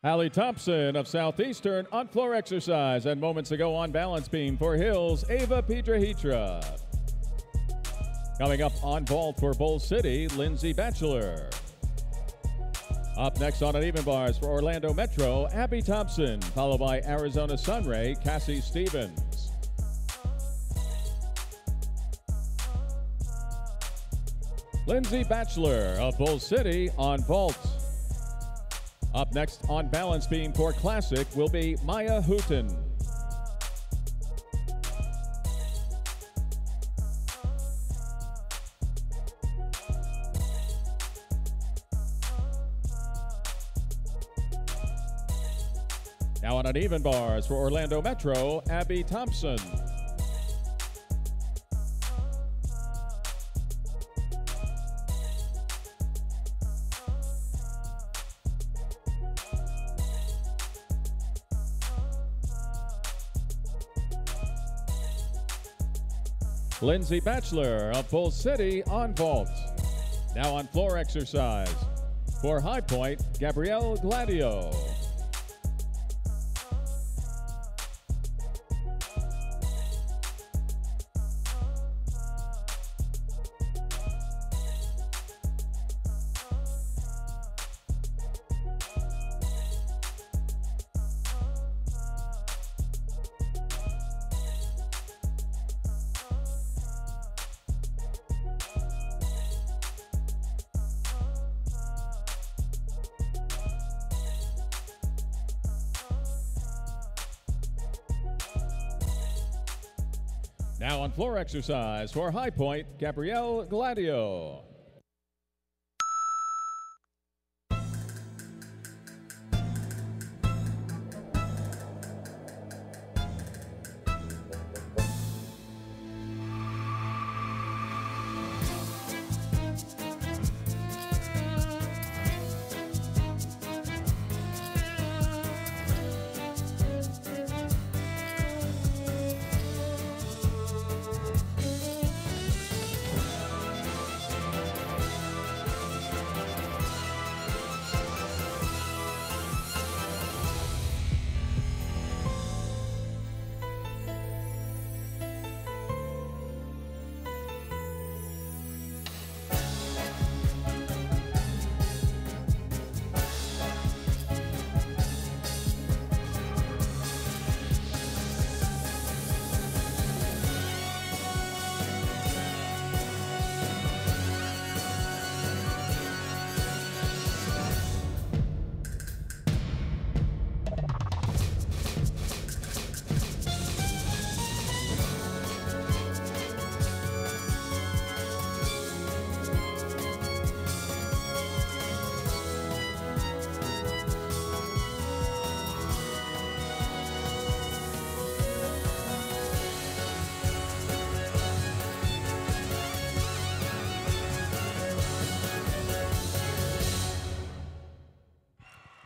Hallie Thompson of Southeastern on floor exercise, and moments ago on balance beam for Hills, Ava Piedrahitra. Coming up on vault for Bull City, Lindsay Batchelor. Up next on uneven bars for Orlando Metro, Abby Thompson, followed by Arizona Sunray, Cassie Stevens. Lindsay Batchelor of Bull City on vault. Up next on balance beam for Classic will be Maya Houghton. Now on uneven bars for Orlando Metro, Abby Thompson. Lindsay Batchelor of Bull City on vault. Now on floor exercise. For High Point, Gabrielle Gladio. Now on floor exercise for High Point, Gabrielle Gladio.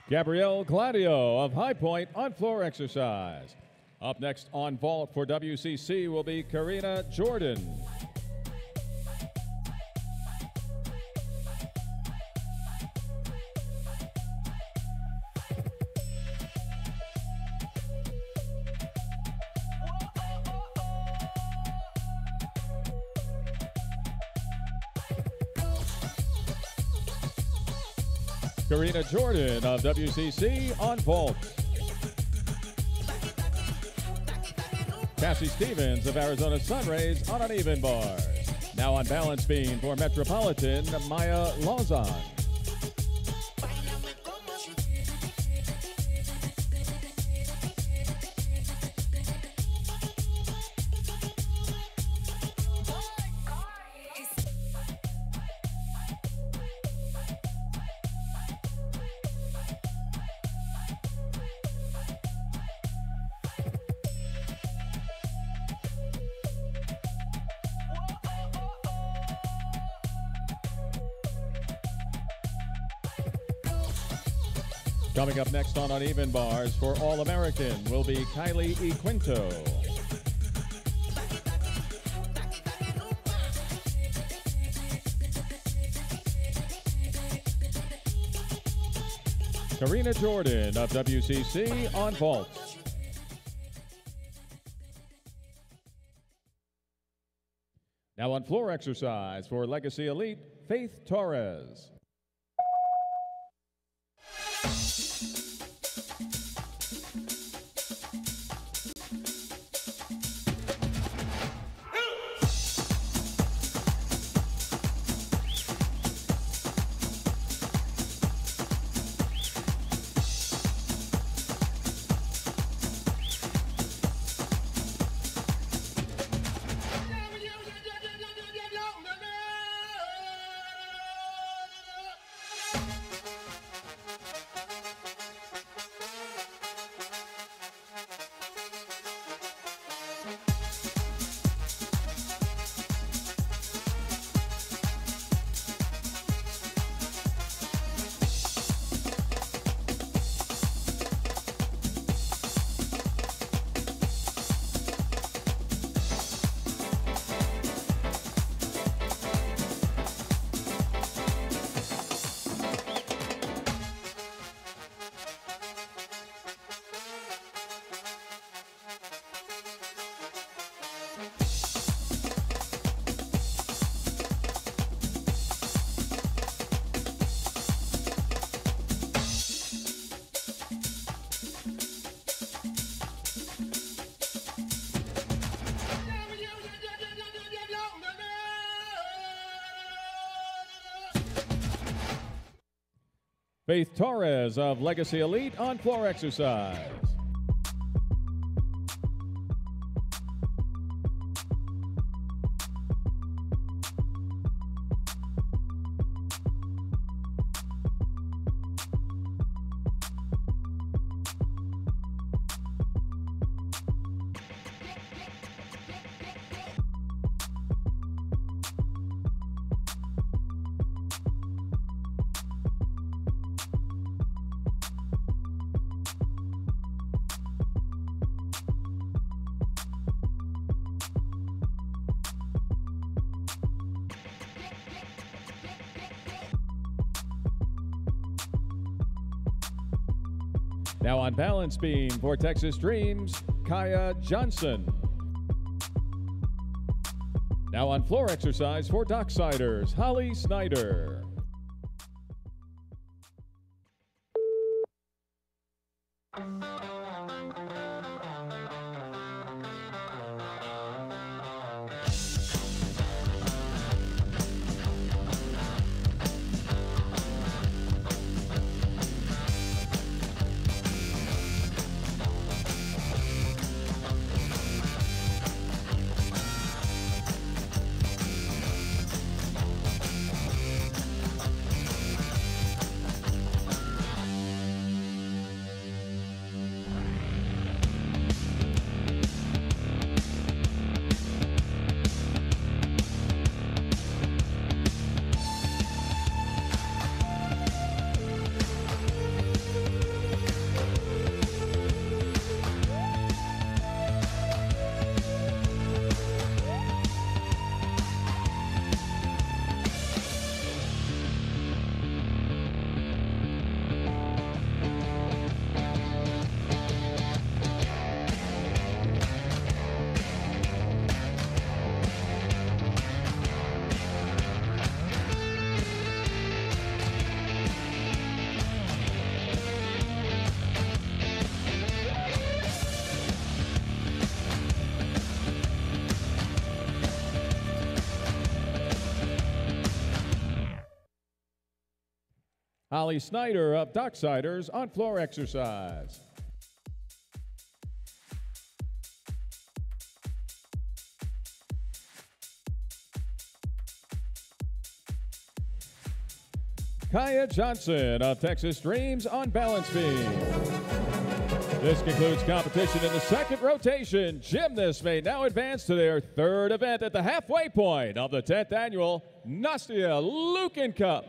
Gabrielle Gladio of High Point on floor exercise. Up next on vault for WCC will be Karina Jordan. Karina Jordan of WCC on vault. Cassie Stevens of Arizona Sunrays on uneven bars. Now on balance beam for Metropolitan, Maya Lawson. Coming up next on uneven bars for All-American will be Kylie Equinto. Karina Jordan of WCC on vault. Now on floor exercise for Legacy Elite, Faith Torres. Faith Torres of Legacy Elite on floor exercise. Now on balance beam for Texas Dreams, Kaya Johnson. Now on floor exercise for Docksiders, Holly Snyder. Holly Snyder of Docksiders on floor exercise. Kaya Johnson of Texas Dreams on balance beam. This concludes competition in the second rotation. Gymnasts may now advance to their third event at the halfway point of the 10th annual Nastia Liukin Cup.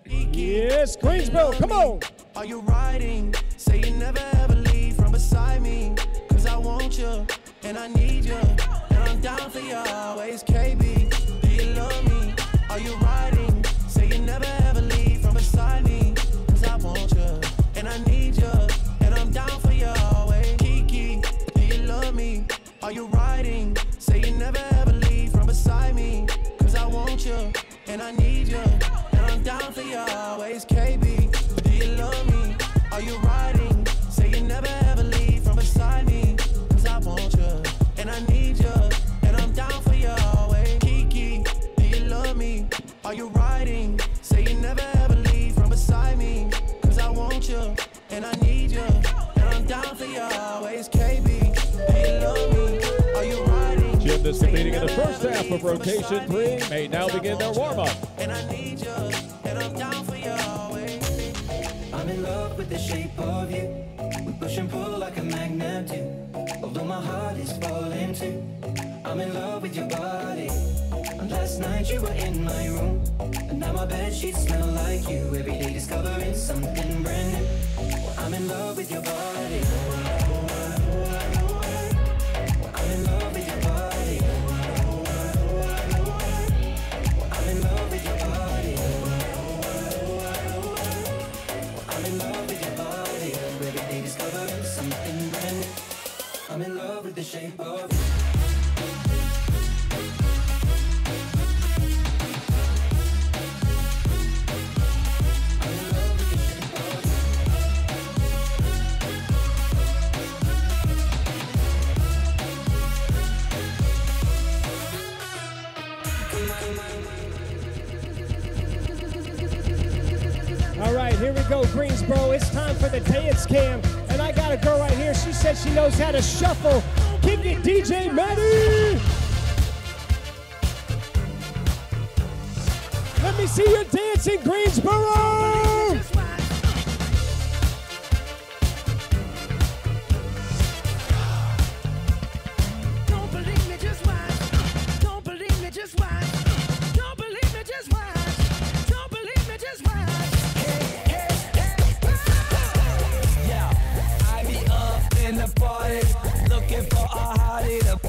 Yes, Queensboro, come on. Are you riding? Say you never ever leave from beside me. Cause I want you, and I need you. And I'm down for you always, KB. Do you love me? Are you riding? Say you never ever leave from beside me. Cause I want you, and I need you. And I'm down for you always. Kiki, do you love me? Are you riding? Say you never ever leave from beside me. Cause I want you, and I need you. I'm down for you always, KB. Do you love me? Are you riding? Say you never ever leave from beside me. Cause I want you, and I need you. And I'm down for you always. Kiki, do you love me? Are you riding? Say you never ever leave from beside me. Cause I want you, and I need you. And I'm down for you always, KB. Do you love me? Are you riding? Gymnasts competing in the first half of rotation 3 may now begin their warm-up. And I need you, and I'm down for you always. I'm in love with the shape of you. We push and pull like a magnet do. Although my heart is falling too. I'm in love with your body. And last night you were in my room. And now my bed sheets smell like you. Every day discovering something brand new. Well, I'm in love with your body. I'm in love with your body. I'm in love with your body. I'm in love with your body. Every day discovering something brand new. I'm in love with the shape of you. All right, here we go, Greensboro. It's time for the dance cam. And I got a girl right here. She said she knows how to shuffle. Kick it, DJ Maddie! Let me see you dancing, Greensboro! Don't believe me, just watch. Don't believe me, just watch. Don't believe me, just watch. Don't believe me, just watch. Yeah, I be up in the party, looking for a hottie to.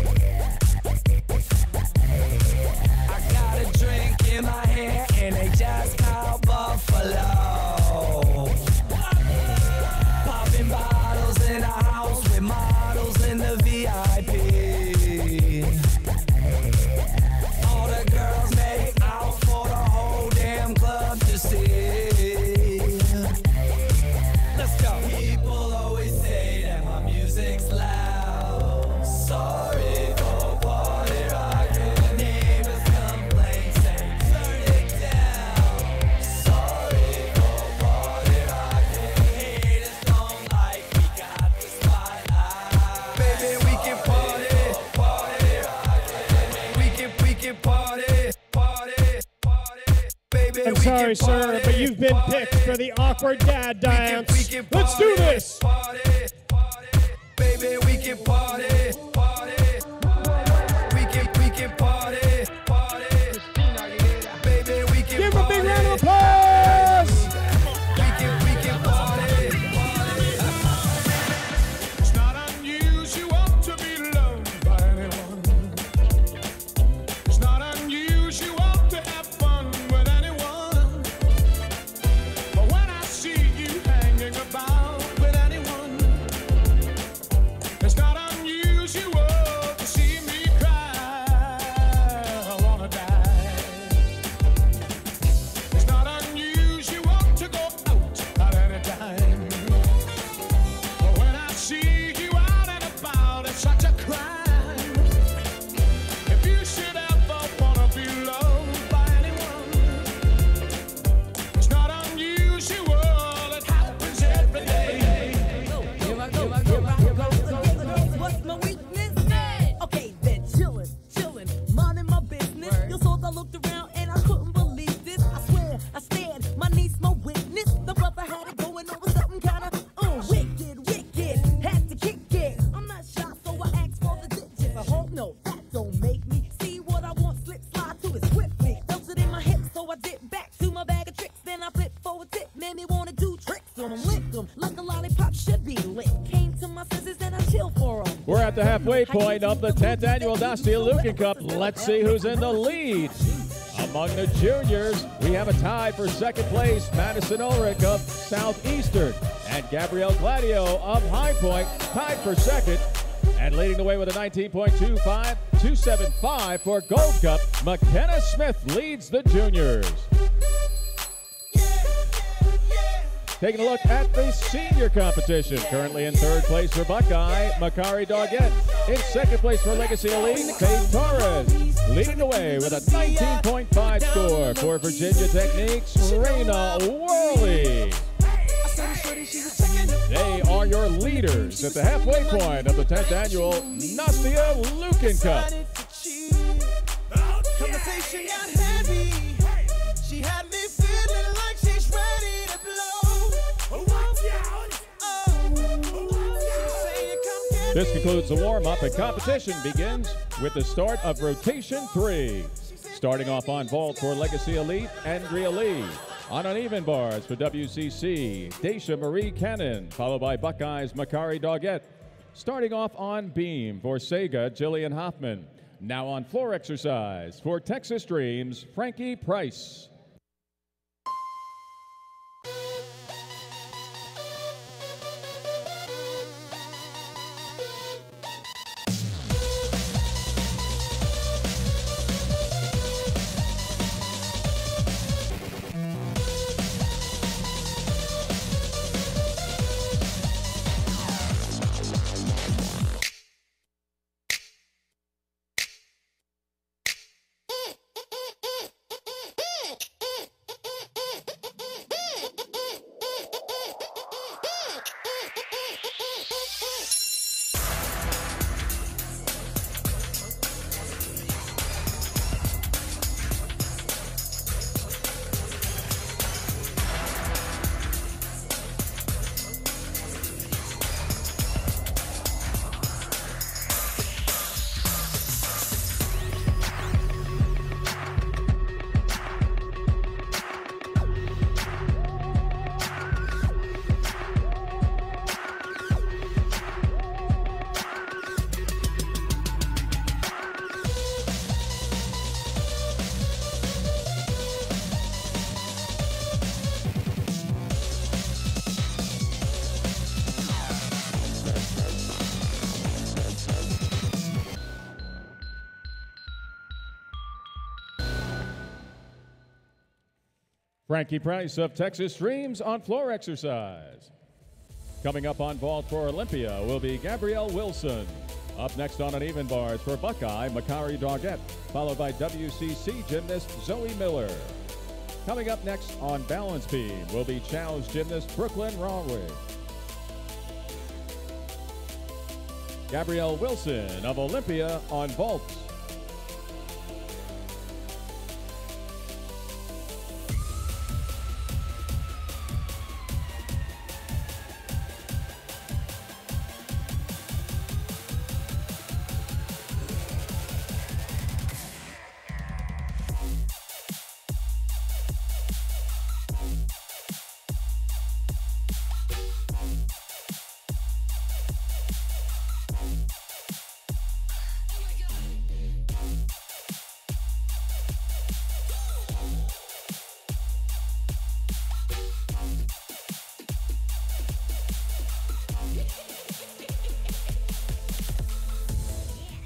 I got a drink in my hand and they just called Buffalo. Popping bottles in a house with models in the VIP. All the girls make out for the whole damn club to see. Let's go. People always say that my music's loud. Sorry for party rocking. Neighbors complain, say turn it down. Sorry for party rocking. Haters don't like we got the spotlight. Baby, we can party, party rocking. We can party, party, party. Baby, I'm we sorry, can sir, party, but you've been picked for the awkward dad dance. Let's do this! Party, baby, we can party, party. We can party, party. Baby, we can Give a big party. round of applause! We can party, party. It's not unusual to be loved by anyone. It's not unusual to have fun with anyone. But when I see you hanging about with anyone, it's not unusual to see me cry. I wanna die. It's not unusual to go out at any time. But when I see you out and about, it's such a crime. If you should ever wanna be loved by anyone, it's not unusual, it happens every day. What's my weakness? Okay, then chillin', minding my business. You saw I looked around and I couldn't believe this. I swear, I stared, my niece, my witness. The brother had it going on with something kinda wicked. Had to kick it. I'm not shy, so I asked for the digits. I hope no, that don't make me see what I want. Slip, slide to it swiftly. Felt it in my hips, so I dip back to my bag of tricks. Then I flip forward tip, made me wanna do tricks on them, lick them like a lollipop should be lit. Came to my senses, then I chill for 'em. We're at the halfway point of the 10th annual Nastia Liukin Cup. Let's see who's in the lead. Among the juniors, we have a tie for second place, Madison Ulrich of Southeastern and Gabrielle Gladio of High Point, tied for second. And leading the way with a 19.275 for Gold Cup, McKenna Smith leads the juniors. Taking a look at the senior competition. Currently in third place for Buckeye, Makari Doggett. In second place for Legacy Elite, Faith Torres. Leading the way with a 19.5 score for Virginia Techniques, Raina Worley. They are your leaders at the halfway point of the 10th annual Nastia Liukin Cup. Conversation got heavy. She had me feeling like she's ready to blow. Watch out! This concludes the warm-up, and competition begins with the start of rotation 3. Starting off on vault for Legacy Elite, Andrea Lee. On uneven bars for WCC, Daisha Marie Cannon, followed by Buckeyes Makari Doggett. Starting off on beam for Sega, Jillian Hoffman. Now on floor exercise for Texas Dreams, Frankie Price. Frankie Price of Texas Streams on floor exercise. Coming up on vault for Olympia will be Gabrielle Wilson. Up next on uneven bars for Buckeye, Makari Doggett, followed by WCC gymnast Zoe Miller. Coming up next on balance beam will be Chow's gymnast Brooklyn Rawrig. Gabrielle Wilson of Olympia on vault.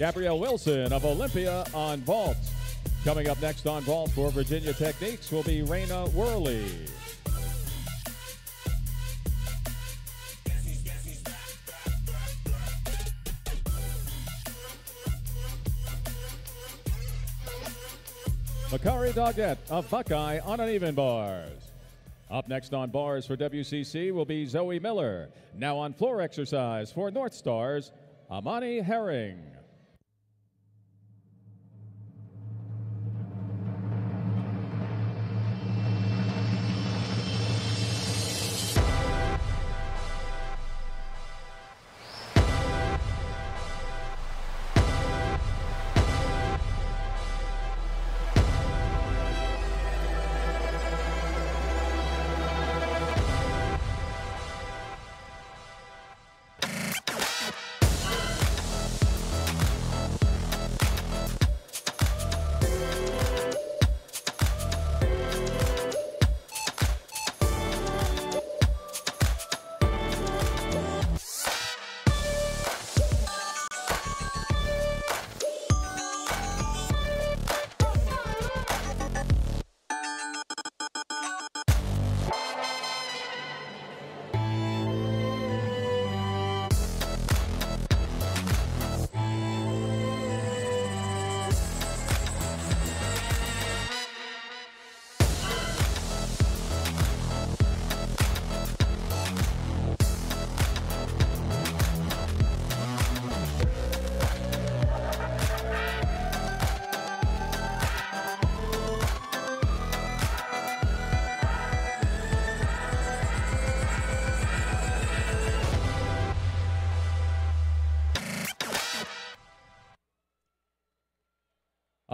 Gabrielle Wilson of Olympia on vault. Coming up next on vault for Virginia Techniques will be Raina Worley. Makari Doggett of Buckeye on uneven bars. Up next on bars for WCC will be Zoe Miller. Now on floor exercise for North Stars, Amani Herring.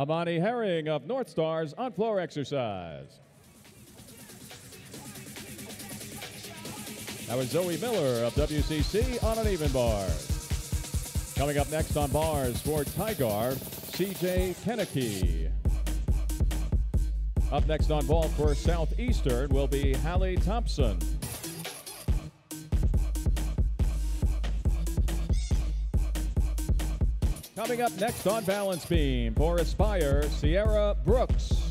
Amani Herring of North Stars on floor exercise. That was Zoe Miller of WCC on uneven bars. Coming up next on bars for Tigar, CJ Kenneke. Up next on vault for Southeastern will be Hallie Thompson. Coming up next on balance beam for Aspire, Sierra Brooks.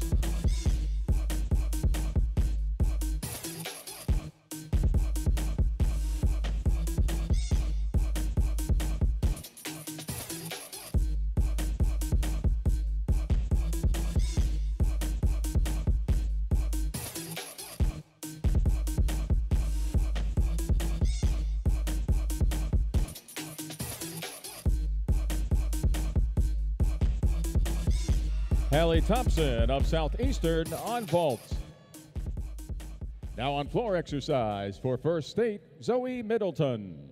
Hallie Thompson of Southeastern on vault. Now on floor exercise for First State, Zoe Middleton.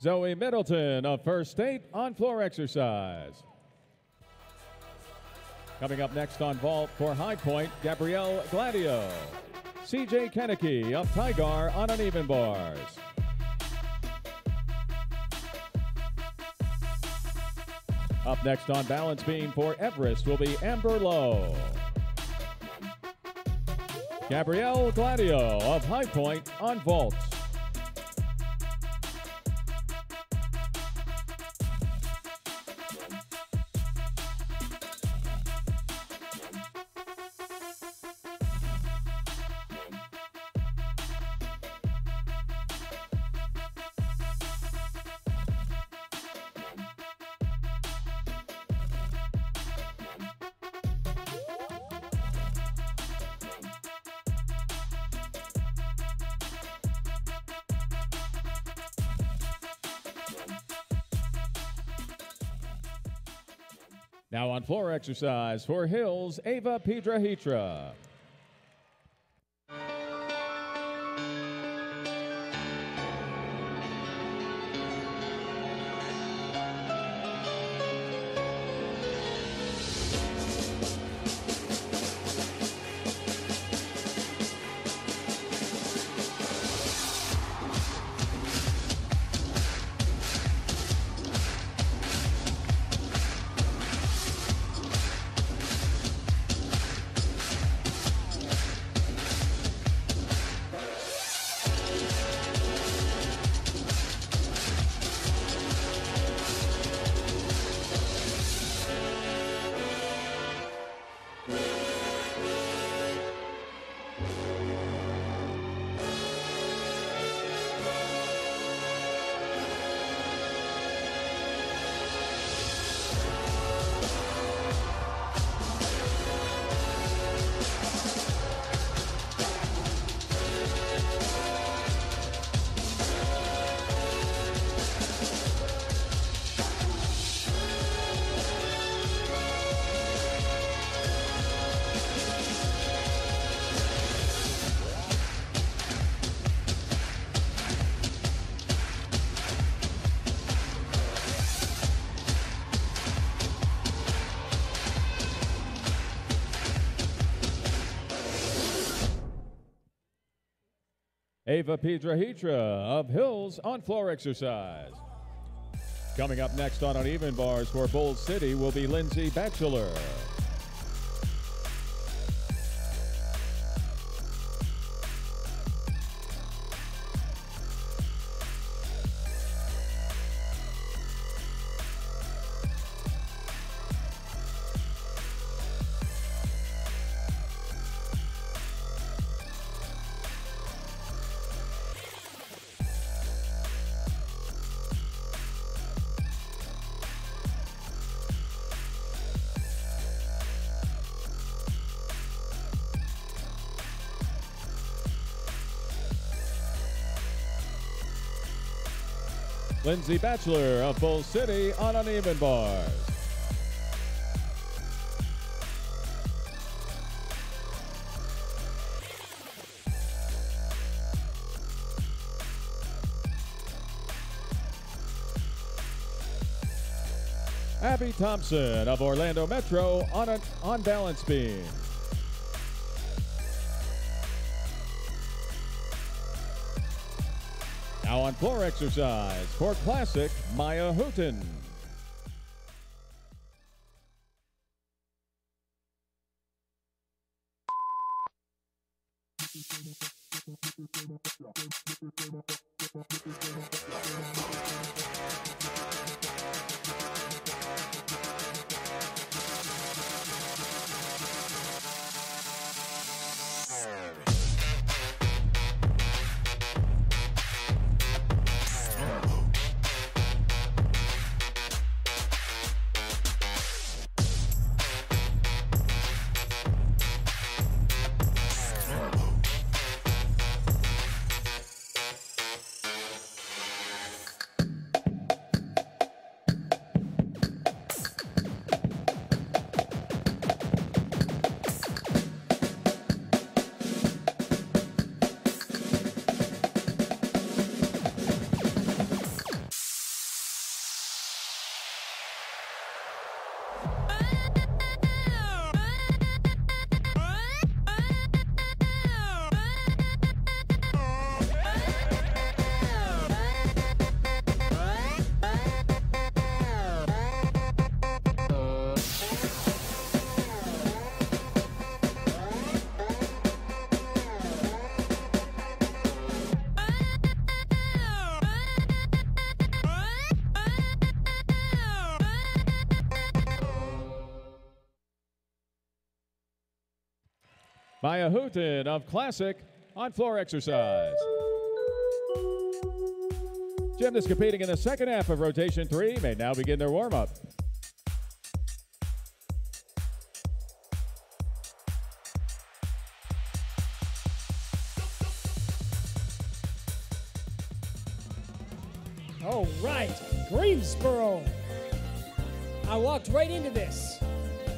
Zoe Middleton of First State on floor exercise. Coming up next on vault for High Point, Gabrielle Gladio. CJ Kenneke of Tigar on uneven bars. Up next on balance beam for Everest will be Amber Lowe. Gabrielle Gladio of High Point on vault. Now on floor exercise for Hills, Ava Piedrahitra. Ava Piedrahitra of Hills on floor exercise. Coming up next on uneven bars for Bull City will be Lindsay Batchelor. Lindsay Batchelor of Bull City on uneven bars. Abby Thompson of Orlando Metro on balance beam. Now on floor exercise for Classic, Maya Houghton. Maya Houghton of Classic on floor exercise. Gymnasts competing in the second half of rotation 3 may now begin their warm-up. All right, Greensboro. I walked right into this.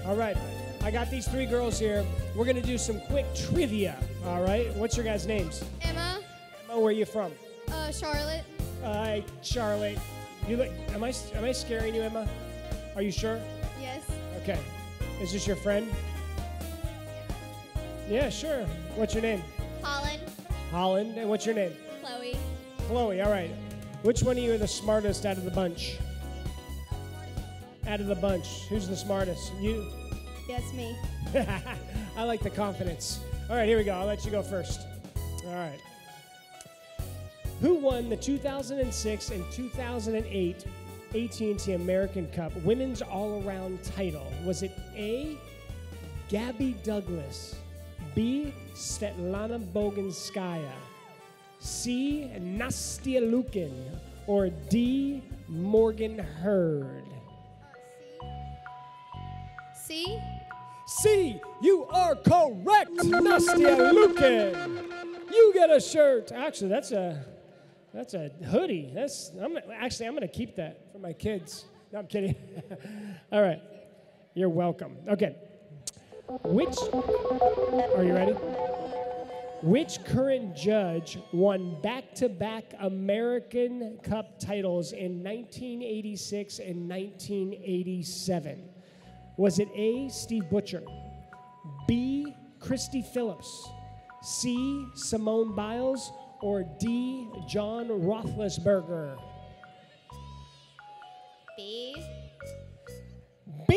All right, I got these 3 girls here. We're gonna do some quick trivia. All right, what's your guys' names? Emma, Emma, where are you from? Charlotte, Hi, Charlotte. You look. Am I scaring you, Emma? Are you sure? yes. Okay. Is this your friend? Yeah, sure. What's your name? Holland, Holland. And what's your name? Chloe. Chloe. All right. Which one of you are the smartest out of the bunch? Out of the bunch, who's the smartest? You? yes, me. I like the confidence. All right, here we go. I'll let you go first. All right. Who won the 2006 and 2008 AT&T American Cup Women's All-Around title? Was it A, Gabby Douglas, B, Svetlana Boganskaya, C, Nastia Liukin, or D, Morgan Hurd? C, C, you are correct, Nastia Liukin. You get a shirt. Actually, that's a hoodie. I'm gonna keep that for my kids. No, I'm kidding. All right, you're welcome. Okay, are you ready? Which current judge won back-to-back American Cup titles in 1986 and 1987? Was it A, Steve Butcher, B, Christy Phillips, C, Simone Biles, or D, John Roethlisberger? B, B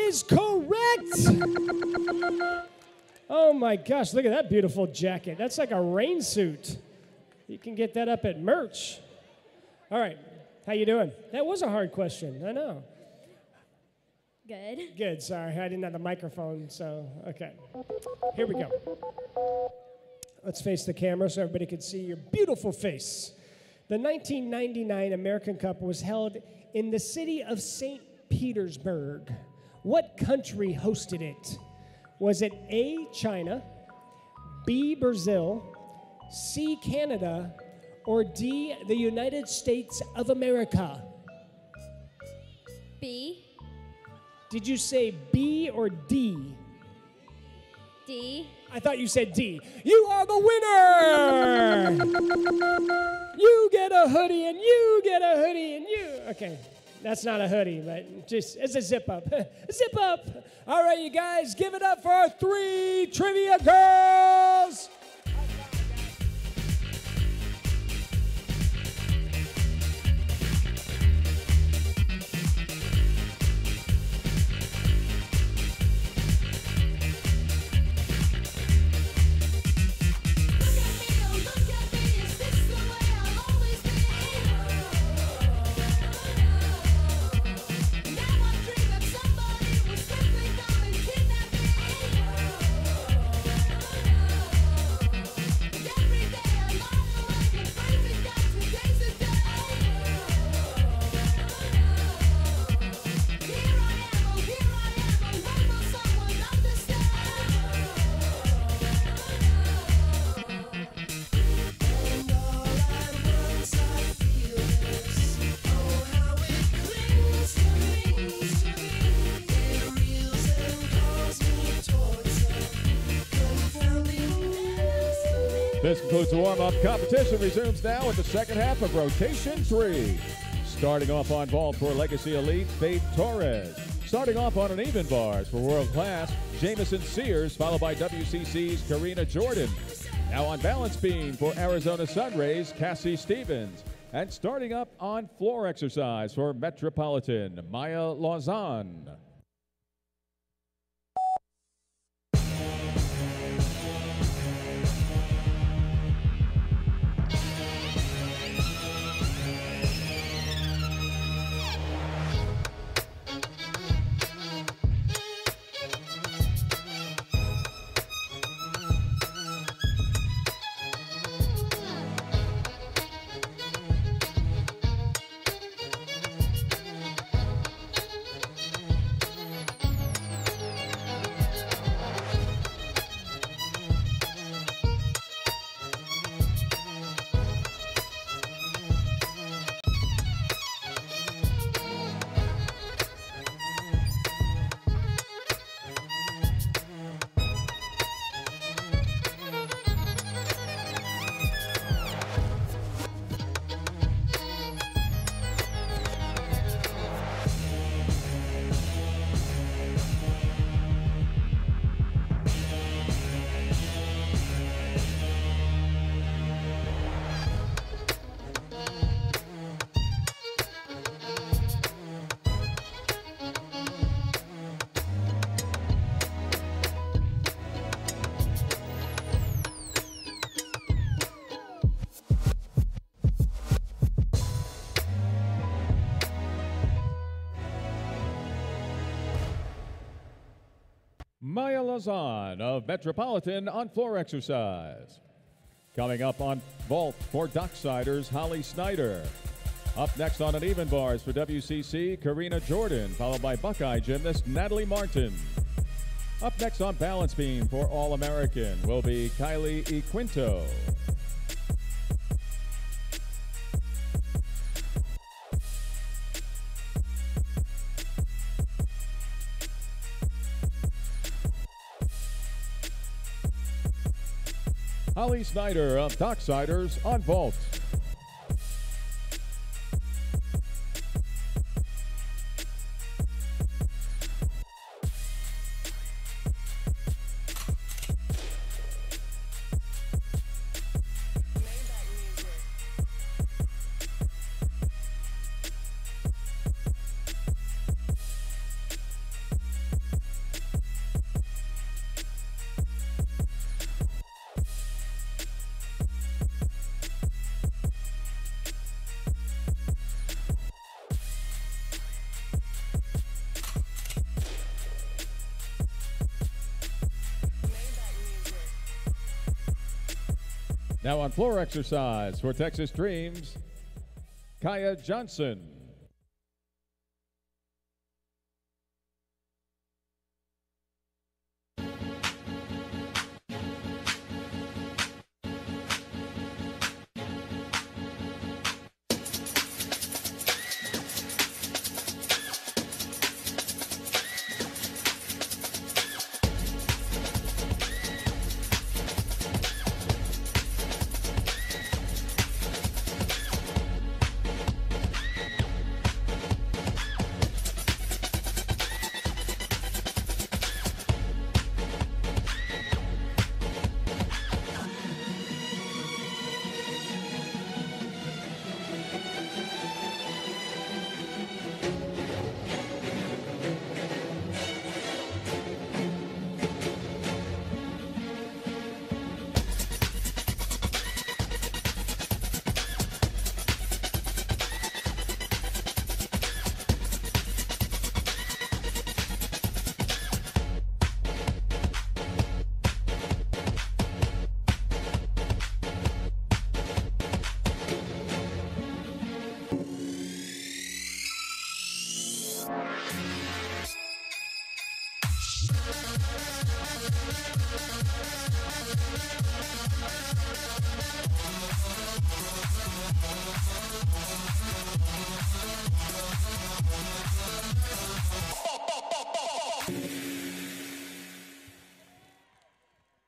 is correct! Oh my gosh, look at that beautiful jacket. That's like a rain suit. You can get that up at merch. All right, how you doing? That was a hard question, I know. Good. Good, sorry, I didn't have the microphone, so, okay. Here we go. Let's face the camera so everybody can see your beautiful face. The 1999 American Cup was held in the city of St. Petersburg. What country hosted it? Was it A, China, B, Brazil, C, Canada, or D, the United States of America? B, Did you say B or D? D, I thought you said D. You are the winner! You get a hoodie and you get a hoodie and you... Okay, that's not a hoodie, but just, it's a zip up. Zip up! All right, you guys, give it up for our 3 trivia girls! This concludes the warm-up. Competition resumes now with the second half of rotation 3. Starting off on vault for Legacy Elite, Faith Torres. Starting off on an even bars for World Class, Jamison Sears, followed by WCC's Karina Jordan. Now on balance beam for Arizona Sunrays, Cassie Stevens. And starting up on floor exercise for Metropolitan, Maya Lausanne. Maya Lazan of Metropolitan on floor exercise. Coming up on vault for Docksiders, Holly Snyder. Up next on uneven bars for WCC, Karina Jordan, followed by Buckeye gymnast Natalie Martin. Up next on balance beam for All-American will be Kylie Equinto. Holly Snyder of Docksiders on vault. Now on floor exercise for Texas Dreams, Kaya Johnson.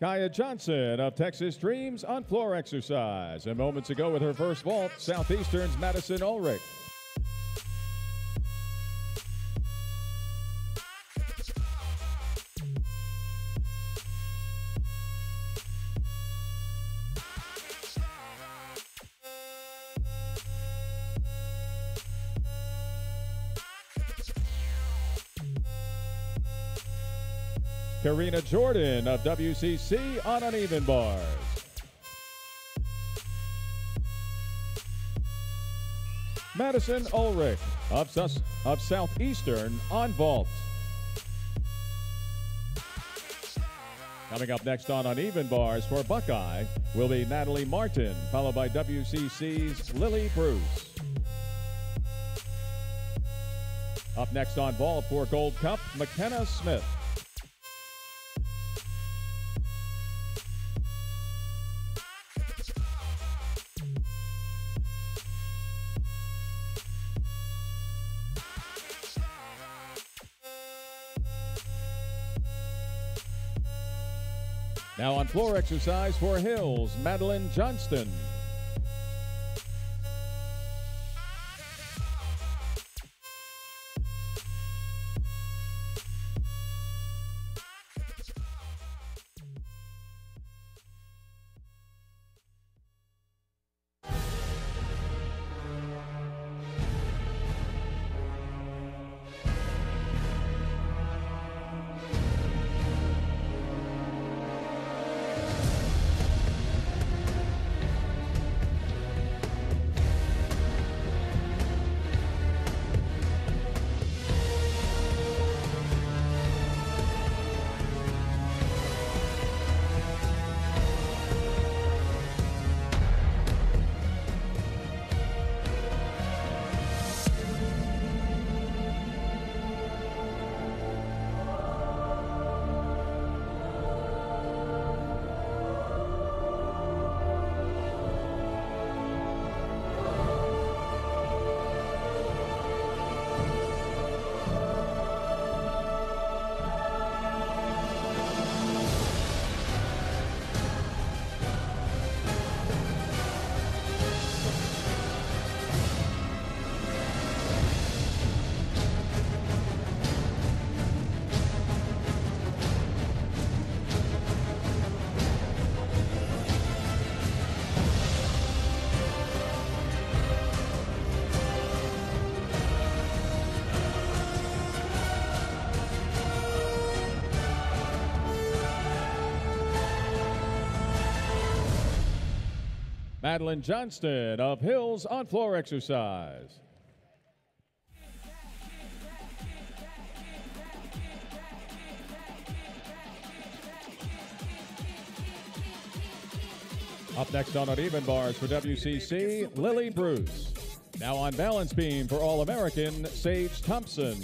Kaya Johnson of Texas Dreams on floor exercise. And moments ago with her first vault, Southeastern's Madison Ulrich. Karina Jordan of WCC on uneven bars. Madison Ulrich of Southeastern on vault. Coming up next on uneven bars for Buckeye will be Natalie Martin, followed by WCC's Lily Bruce. Up next on vault for Gold Cup, McKenna Smith. Now on floor exercise for Hills, Madeline Johnston. Madeline Johnston of Hills on Floor Exercise. Up next on uneven bars for WCC, Lily Bruce. Now on balance beam for All-American, Sage Thompson.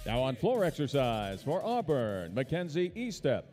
Now on floor exercise for Auburn, Mackenzie Estep.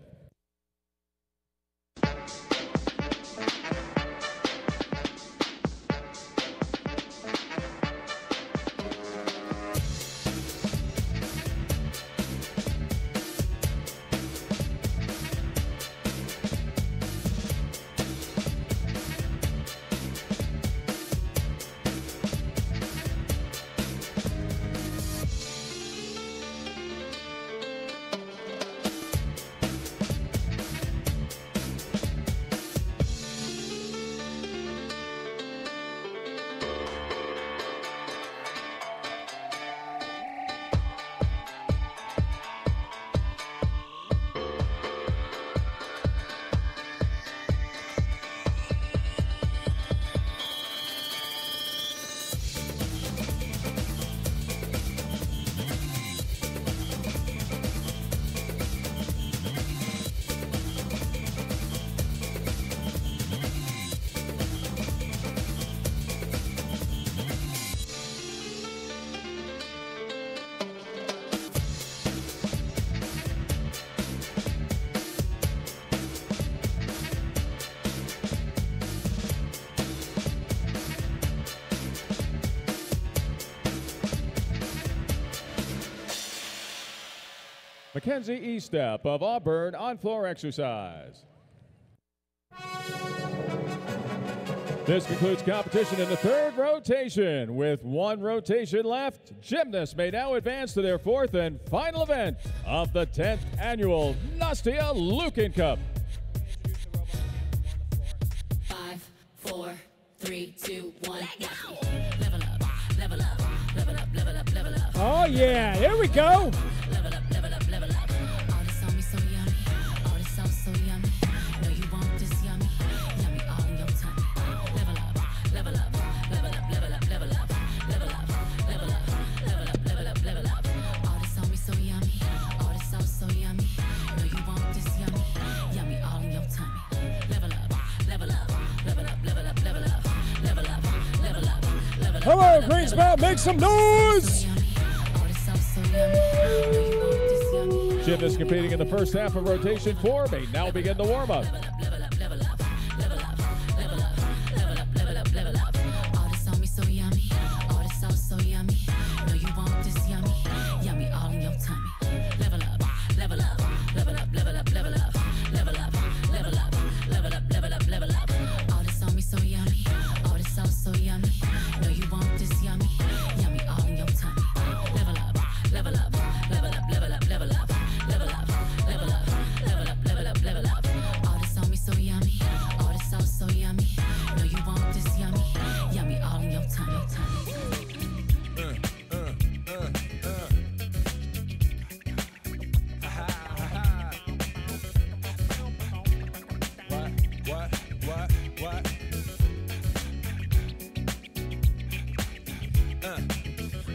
Mackenzie Estep of Auburn on floor exercise. This concludes competition in the third rotation. With one rotation left, gymnasts may now advance to their fourth and final event of the 10th annual Nastia Liukin Cup. 5, 4, 3, 2, 1. Level up, level up, level up, level up, level up. Oh yeah, here we go. Level up, level up, level up. All this on me so yummy. All this sauce so yummy. No, you want this yummy. Yummy all in your tummy. Level up, level up, level up, level up, level up. Level up, level up, level up, level up, level up. All this on me so yummy. All this sauce so yummy. No, you want this yummy. Yummy all in your tummy. Level up, level up, level up, level up, level up. Level up, level up, level up. Come on, Greensboro, make some noise. Gymnasts competing in the first half of rotation 4 may now begin the warm-up.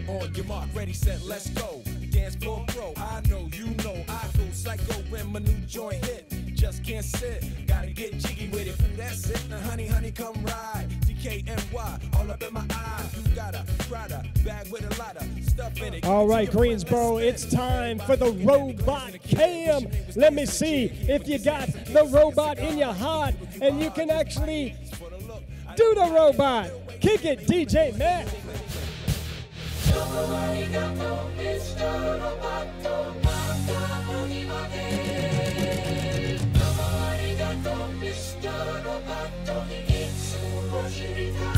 On your mark, ready, set, let's go. Dance floor pro, I know, you know, I go psycho when my new joint hit. Just can't sit, gotta get jiggy with it. Ooh, that's it, now honey, honey, come ride. DKNY, all up in my eyes. You got a Prada bag with a lot of stuff in it. All right, Greensboro, it's time for the robot cam. Let me see if you got the robot in your heart and you can actually do the robot. Kick it, DJ Matt. Mr. Roboto, it's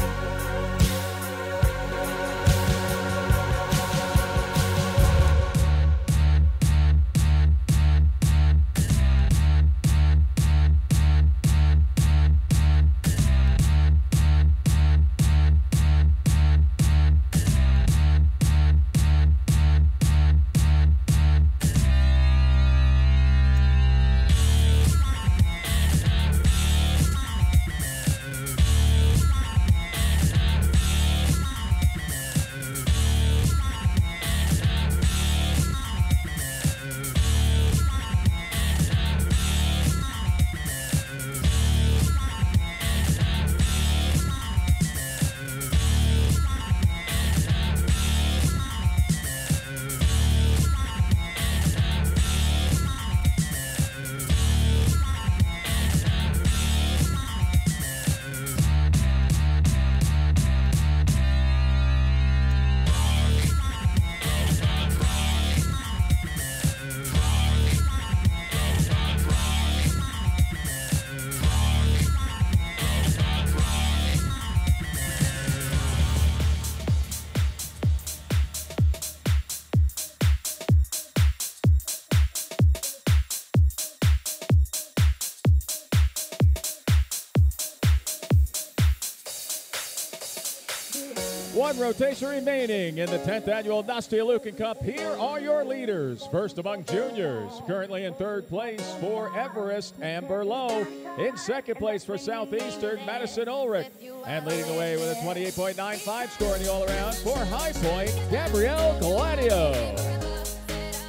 One rotation remaining in the 10th annual Nastia Liukin Cup. Here are your leaders. First among juniors, currently in third place for Everest, Amber Lowe. In second place for Southeastern, Madison Ulrich. And leading the way with a 28.95 score in the all-around for High Point, Gabrielle Gladio.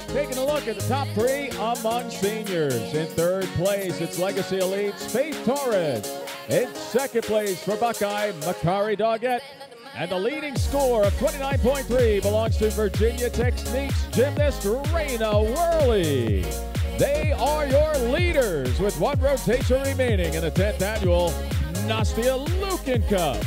Taking a look at the top three among seniors. In third place, it's Legacy Elite's Faith Torres. In second place for Buckeye, Makari Doggett. And the leading score of 29.3 belongs to Virginia Techniques gymnast Raina Worley. They are your leaders with one rotation remaining in the 10th annual Nastia Liukin Cup.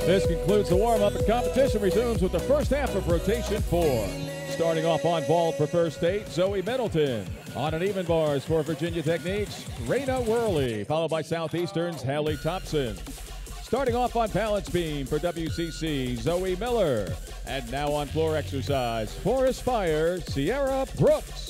This concludes the warm-up, and competition resumes with the first half of rotation 4. Starting off on vault for First State, Zoe Middleton. On an even bars for Virginia Techniques, Raina Worley, followed by Southeastern's Hallie Thompson. Starting off on balance beam for WCC, Zoe Miller. And now on floor exercise for Aspire, Sierra Brooks.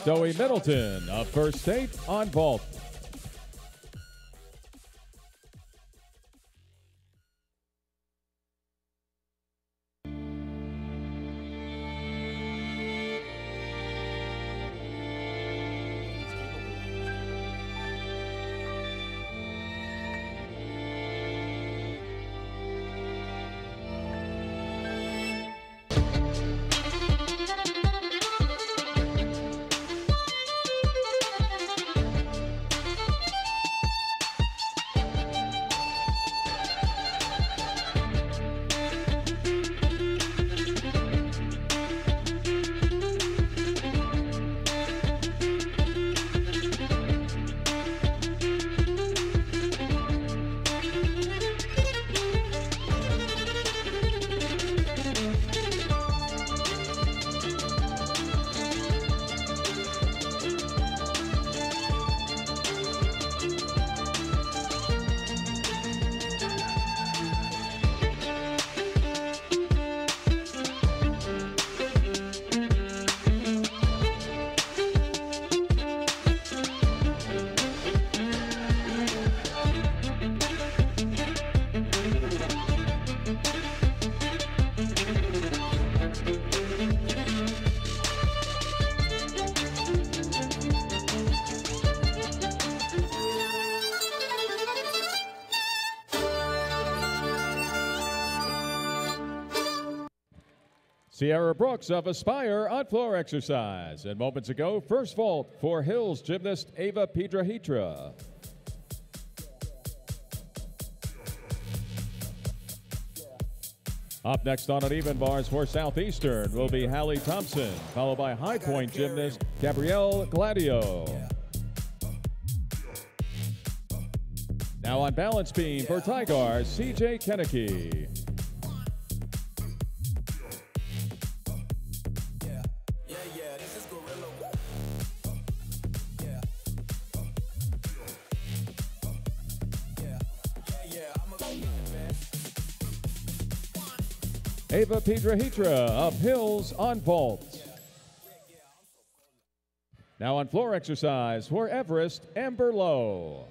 Zoe Middleton of First State on vault. Sierra Brooks of Aspire on floor exercise. And moments ago, first vault for Hills gymnast Ava Piedrahitra. Up next on uneven bars for Southeastern will be Hallie Thompson, followed by high point gymnast Gabrielle Gladio. Now on balance beam for Tigars, CJ Kenneke. Ava Piedrahitra of Hills on vault. Now on floor exercise for Everest, Amber Lowe.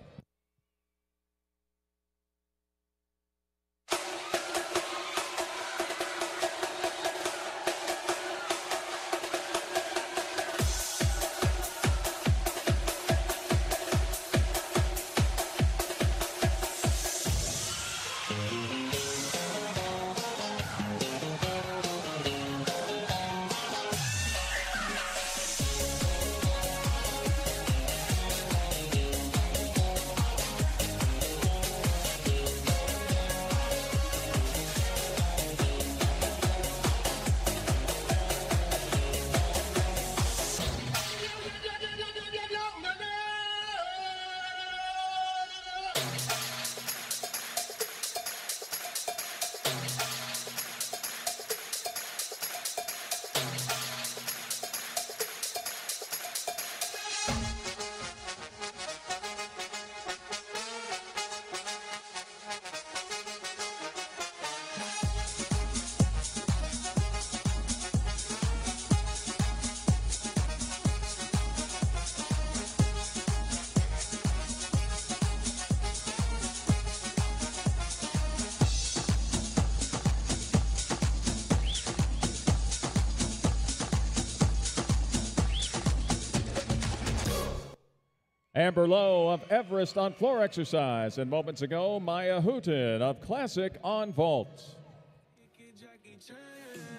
Amber Lowe of Everest on floor exercise. And moments ago, Maya Houghton of Classic on vault.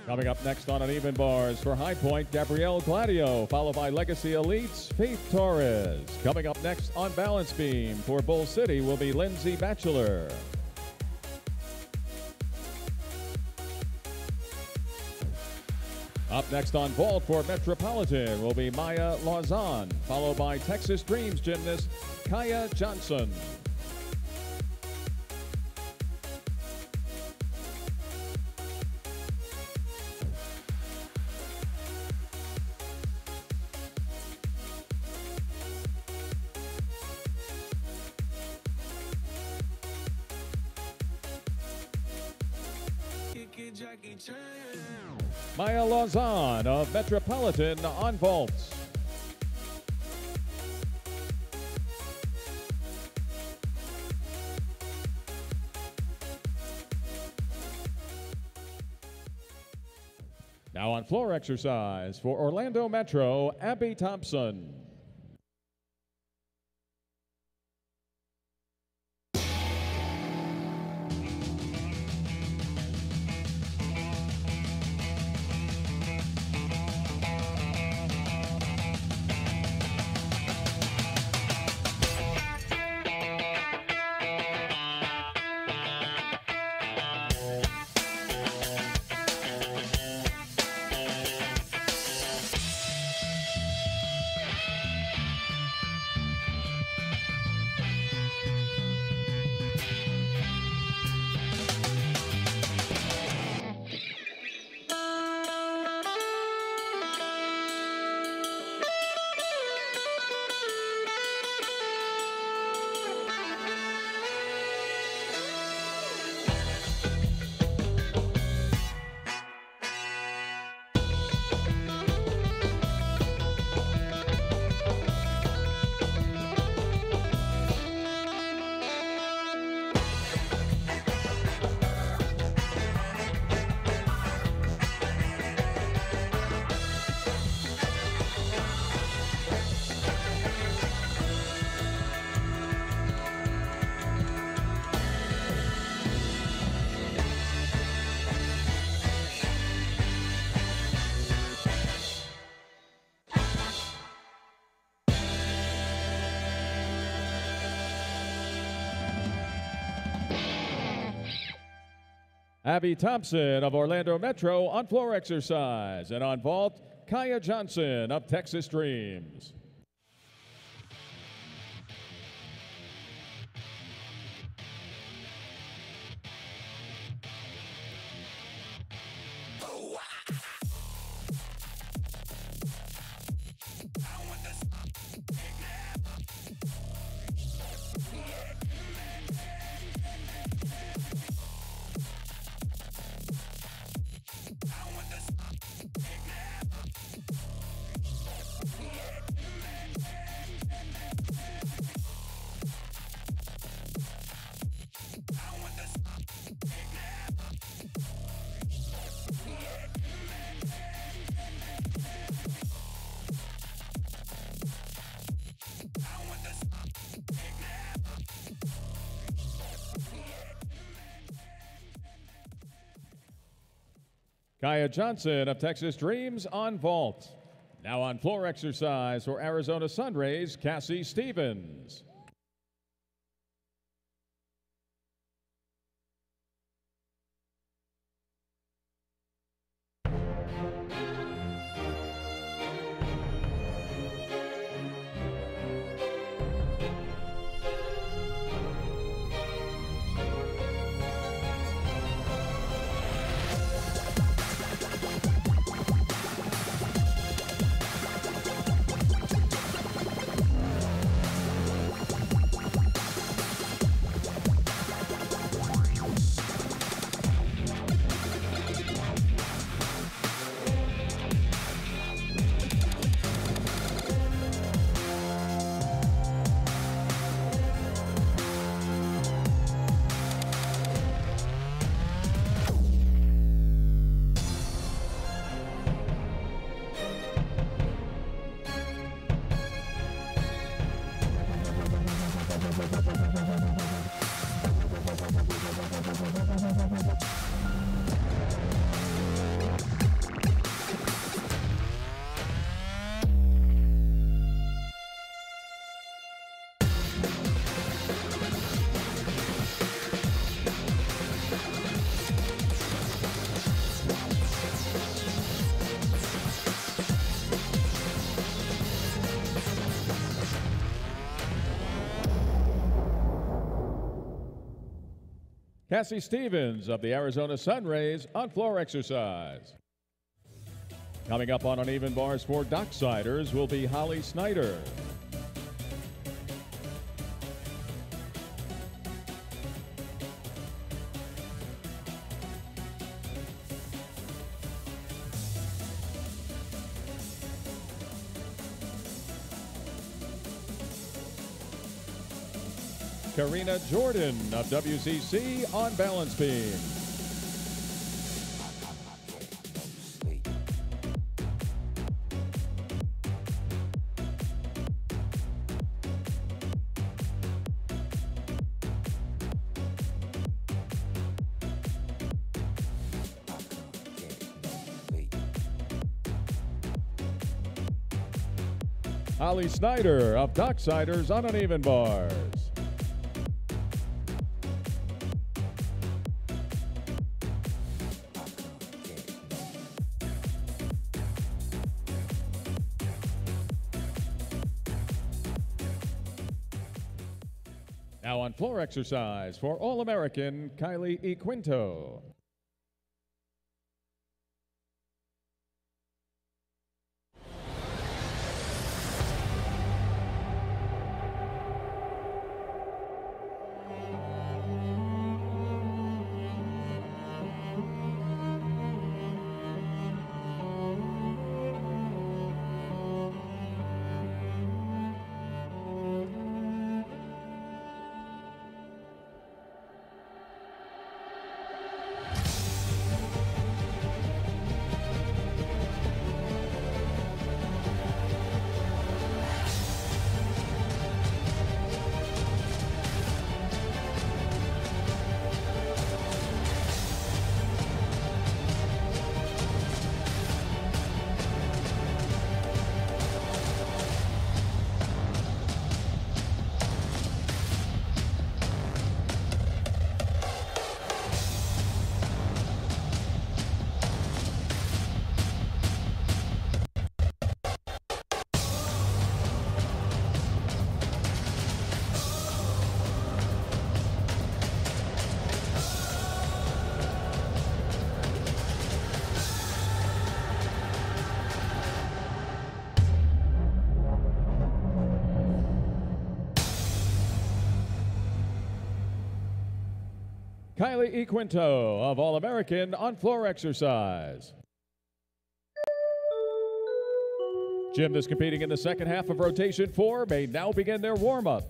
Coming up next on uneven bars for high point, Gabrielle Gladio, followed by Legacy Elites, Faith Torres. Coming up next on balance beam for Bull City will be Lindsay Batchelor. Up next on vault for Metropolitan will be Maya Lauzon, followed by Texas Dreams gymnast Kaya Johnson. Maya Lauzon of Metropolitan on vault. Now on floor exercise for Orlando Metro, Abby Thompson. Abby Thompson of Orlando Metro on floor exercise. And on vault, Kaya Johnson of Texas Dreams. Kaya Johnson of Texas Dreams on vault. Now on floor exercise for Arizona Sunrays, Cassie Stevens. Cassie Stevens of the Arizona Sunrays on floor exercise. Coming up on uneven bars for Docksiders will be Holly Snyder. Karina Jordan of WCC on balance beam. Holly Snyder of Docksiders on uneven bars. Now on floor exercise for All-American Kylie E. Quinto. Kylie E. Quinto of All-American on floor exercise. Gymnasts competing in the second half of rotation 4 may now begin their warm-up.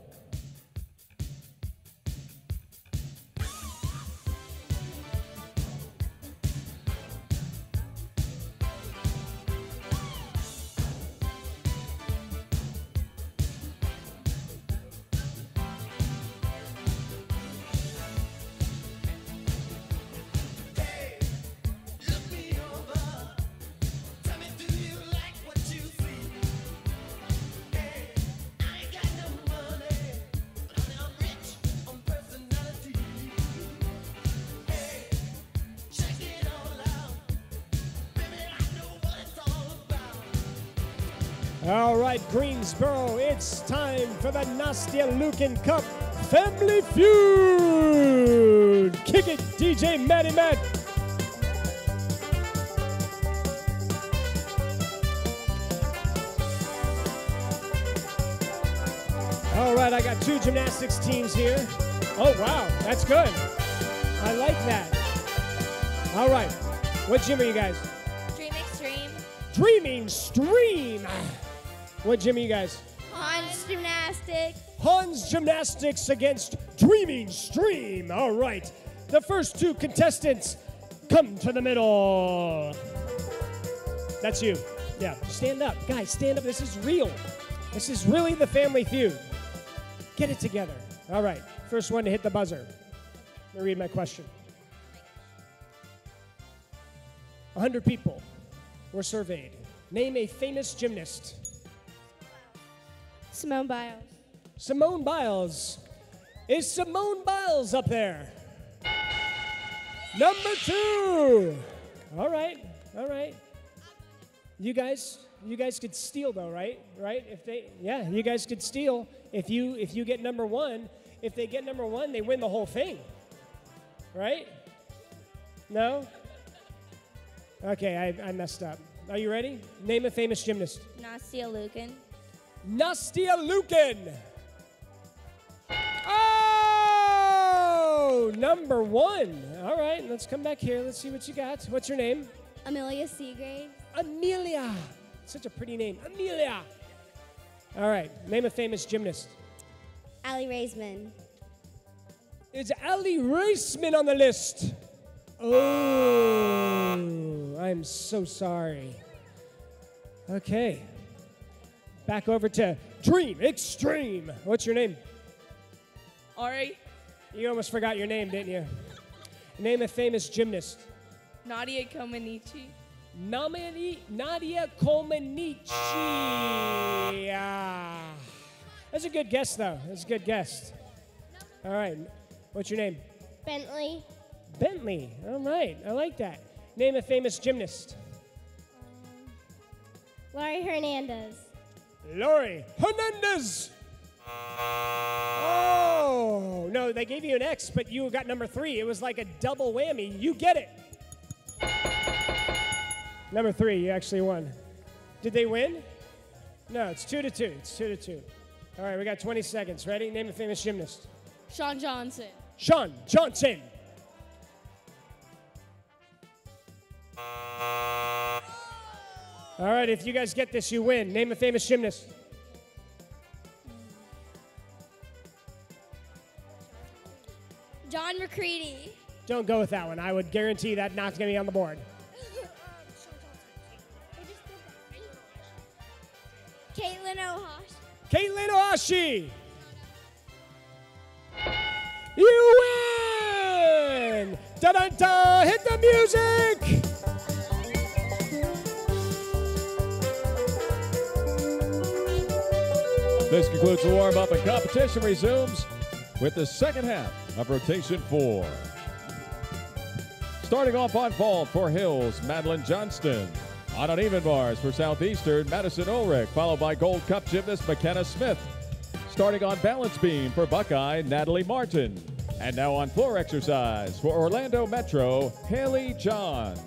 All right, Greensboro, it's time for the Nastia Liukin Cup Family Feud. Kick it, DJ Matty Matt. All right, I got 2 gymnastics teams here. Oh, wow, that's good. I like that. All right, what gym are you guys? Dream Extreme. Dreaming Stream. What gym are you guys? Hans Gymnastics. Hans Gymnastics against Dreaming Stream. All right. The first 2 contestants come to the middle. That's you. Yeah. Stand up. Guys, stand up. This is real. This is really the Family Feud. Get it together. All right. First one to hit the buzzer. Let me read my question. 100 people were surveyed. Name a famous gymnast. Simone Biles. Simone Biles. Is Simone Biles up there? Number 2. All right, all right. You guys could steal though, right? Right? You guys could steal if you get number 1. If they get number 1, they win the whole thing. Right? No? Okay, I messed up. Are you ready? Name a famous gymnast. Nastia Liukin. Nastia Liukin. Oh, number 1. All right, let's come back here. Let's see what you got. What's your name? Amelia Seagrave. Amelia. Such a pretty name. Amelia. All right, name a famous gymnast. Allie Raisman. Is Ali Raceman on the list? Oh, I'm so sorry. Okay. Back over to Dream Extreme. What's your name? Ari. You almost forgot your name, didn't you? Name a famous gymnast. Nadia Comaneci. Nadia Comaneci. That's a good guess, though. That's a good guess. All right. What's your name? Bentley. Bentley. All right. I like that. Name a famous gymnast. Laurie Hernandez. Laurie Hernandez. Oh, no, they gave you an X, but you got number 3. It was like a double whammy. You get it. Number 3, you actually won. Did they win? No, it's 2-2. It's 2-2. All right, we got 20 seconds. Ready? Name a famous gymnast. Shawn Johnson. Shawn Johnson. All right, if you guys get this, you win. Name a famous gymnast. John McCready. Don't go with that one. I would guarantee that not going to be on the board. Caitlin Ohash. Caitlin Ohashi. You win! Da-da-da! Hit the music! This concludes the warm-up, and competition resumes with the second half of rotation 4. Starting off on vault for Hills, Madeline Johnston. On uneven bars for Southeastern, Madison Ulrich, followed by Gold Cup gymnast McKenna Smith. Starting on balance beam for Buckeye, Natalie Martin. And now on floor exercise for Orlando Metro, Haley John.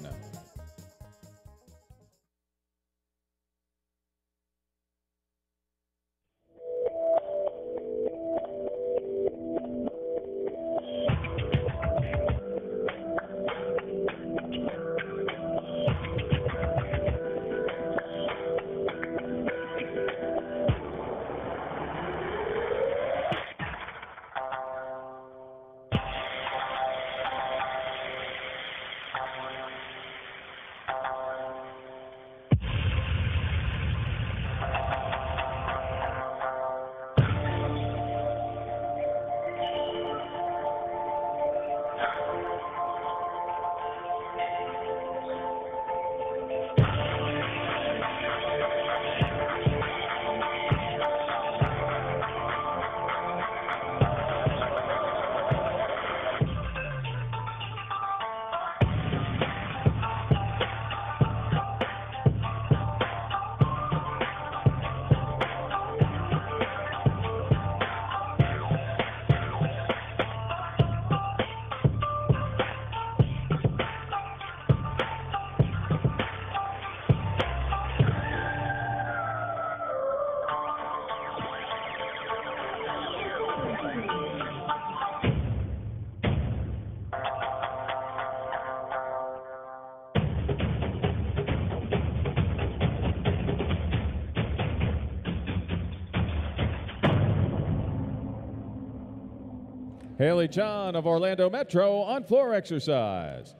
Haley John of Orlando Metro on floor exercise.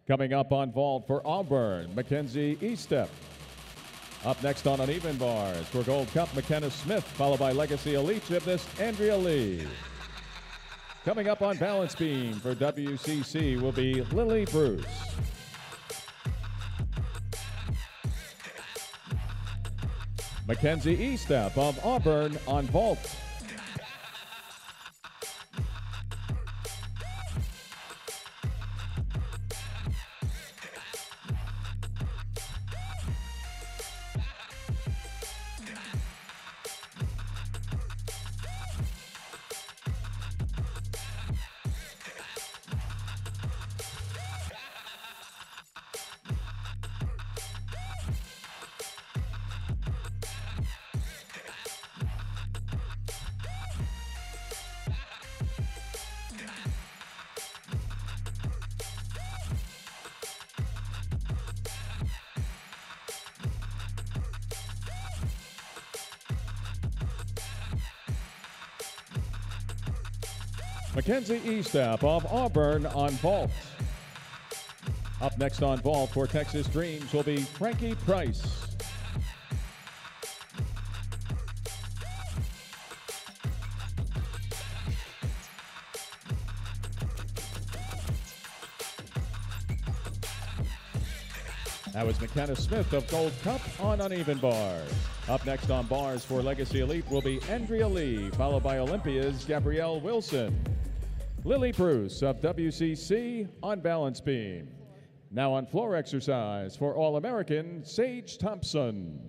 Coming up on vault for Auburn, Mackenzie Estep. Up next on uneven bars for Gold Cup, McKenna Smith, followed by Legacy Elite gymnast Andrea Lee. Coming up on balance beam for WCC will be Lily Bruce. Mackenzie Estep of Auburn on vault. Mackenzie Estep of Auburn on vault. Up next on vault for Texas Dreams will be Frankie Price. That was McKenna Smith of Gold Cup on uneven bars. Up next on bars for Legacy Elite will be Andrea Lee, followed by Olympia's Gabrielle Wilson. Lily Bruce of WCC on balance beam. Now on floor exercise for All-American Sage Thompson.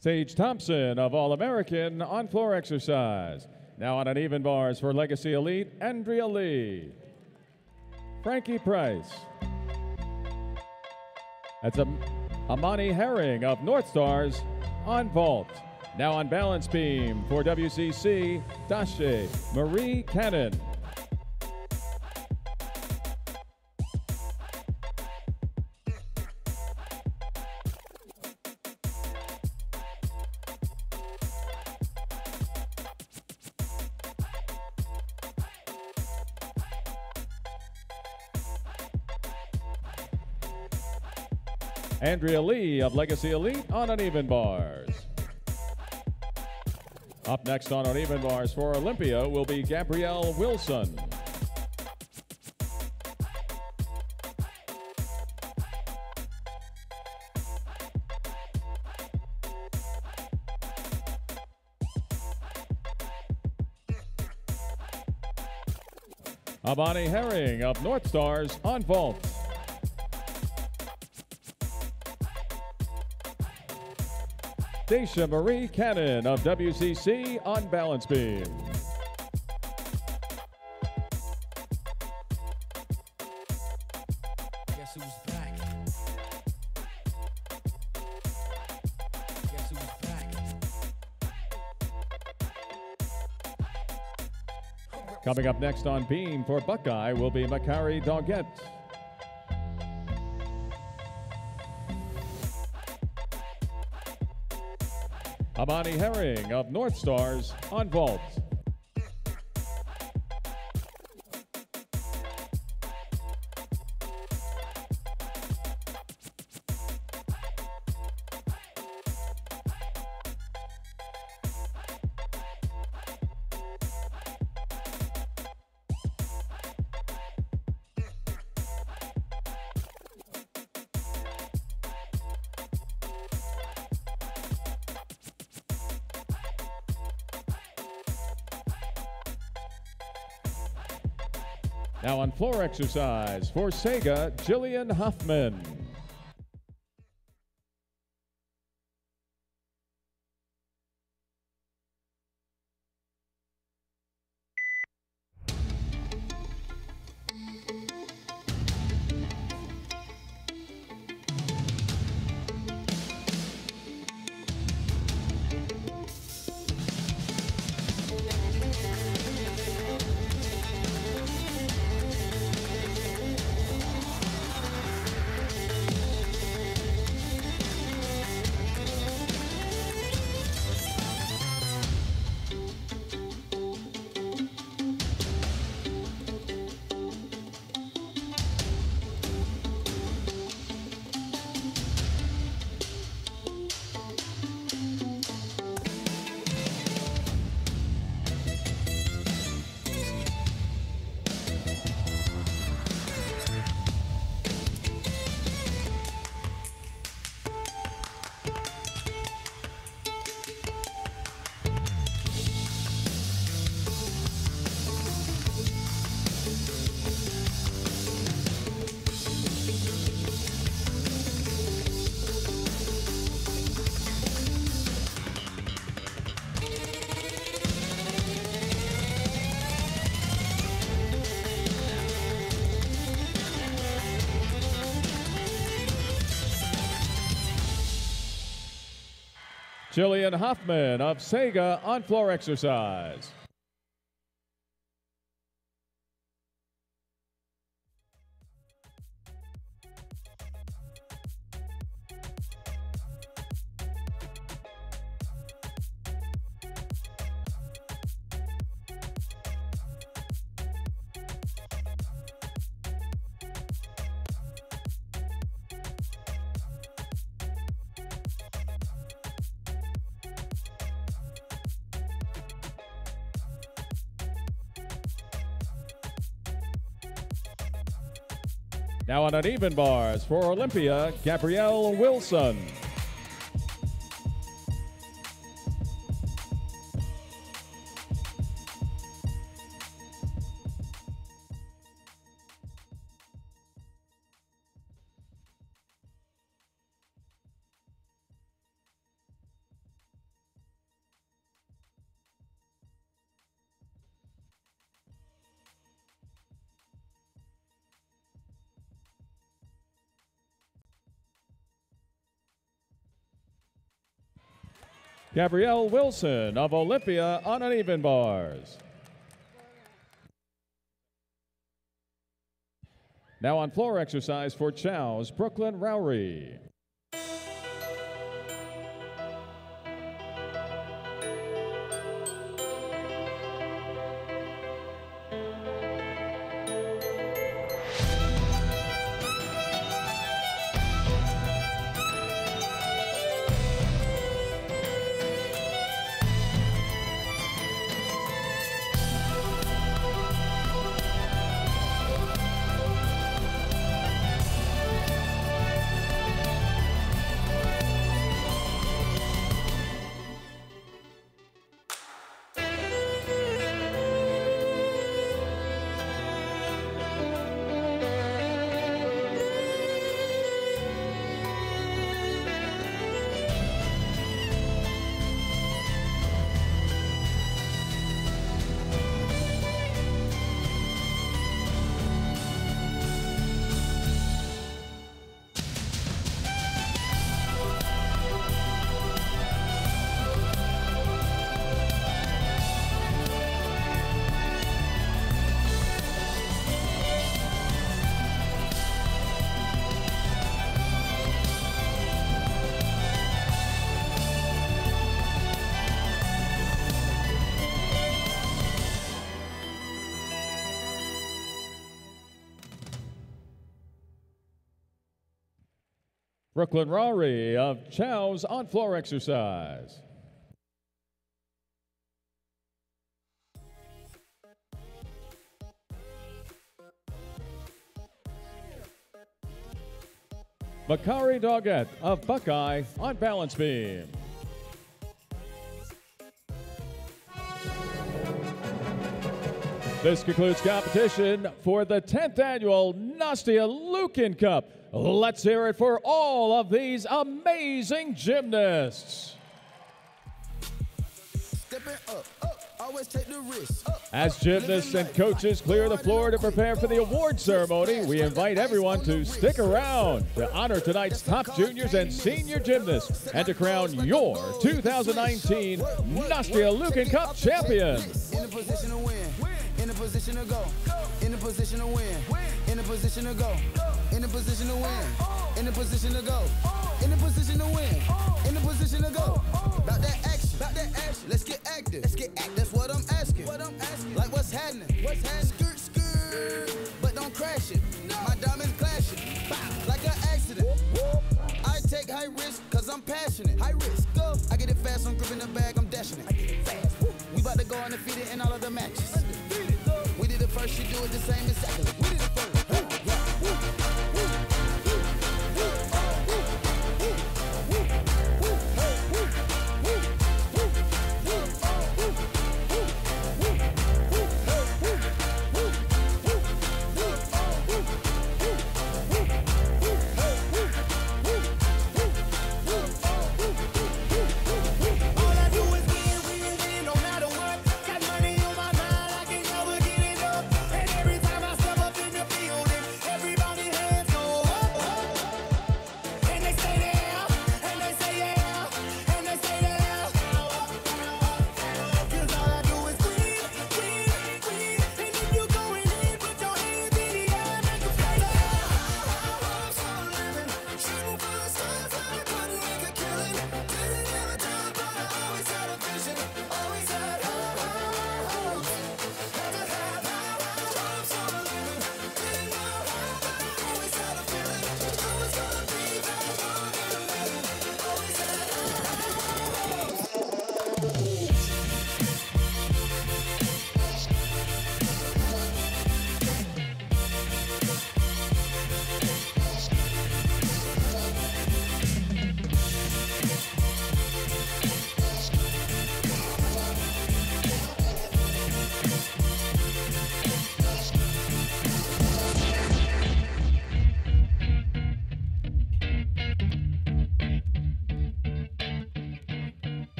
Sage Thompson of All-American on floor exercise. Now on uneven bars for Legacy Elite, Andrea Lee. Frankie Price. That's Amani Herring of North Stars on vault. Now on balance beam for WCC, Dashe Marie Cannon. Andrea Lee of Legacy Elite on uneven bars. Up next on uneven bars for Olympia will be Gabrielle Wilson. Amani Herring of North Stars on vault. Daisha Marie Cannon of WCC on balance beam. Guess who's back? Guess who's back? Coming up next on beam for Buckeye will be Makari Doggett. Amani Herring of North Stars on vault. Now on floor exercise for Sega, Jillian Huffman. Jillian Huffman of Sega on floor exercise. Now on uneven bars for Olympia, Gabrielle Wilson. Gabrielle Wilson of Olympia on uneven bars. Now on floor exercise for Chow's Brooklyn Rowry. Brooklyn Rari of Chow's on-floor exercise. Makari Doggett of Buckeye on balance beam. This concludes competition for the 10th annual Nastia Liukin Cup. Let's hear it for all of these amazing gymnasts. Stepping up, always take the risk. As gymnasts and coaches clear the floor to prepare for the award ceremony, we invite everyone to stick around to honor tonight's top juniors and senior gymnasts and to crown your 2019 Nastia Liukin Cup champion. In a position to win, in a position to go, in a position to win, in a position to go, in a position to win, in a position to go, in a position to win, in a position to go. About that action, let's get active, That's what I'm asking, Like what's happening, Skirt, skirt, but don't crash it. My diamonds clashing, like an accident. I take high risk, cause I'm passionate. High risk, go. I get it fast, I'm gripping the bag, I'm dashing it. We about to go undefeated in all of the matches. We did it first, you do it the same exactly. We did it first.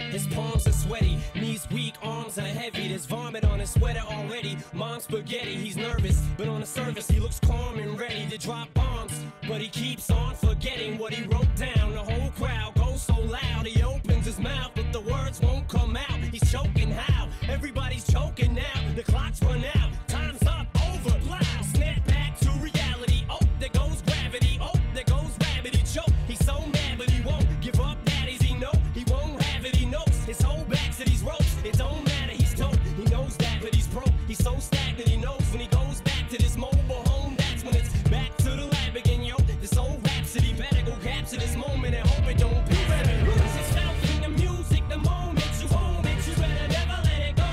His palms are sweaty, knees weak, arms are heavy. There's vomit on his sweater already. Mom's spaghetti, he's nervous, but on the surface he looks calm and ready to drop bombs. But he keeps on forgetting what he wrote down. The whole crowd goes so loud, he opens his mouth, but the words won't come out. He's choking how? Everybody's choking now. The clock's run out, time's up, over, loud. Snap back to reality. Oh, there goes gravity. Oh, there goes rabbit. He choke. He's so mad, but he won't give up. Daddies, he know he won't have it. He knows his whole back to these ropes. It don't matter. He's told. He knows that, but he's broke. He's so stagnant. He knows when he goes back to this mobile home. That's when it's back to the lab again, yo. This old rhapsody better go capture this moment and hope it don't pass. Lose yourself in the music, the moment you own it. You better never let it go.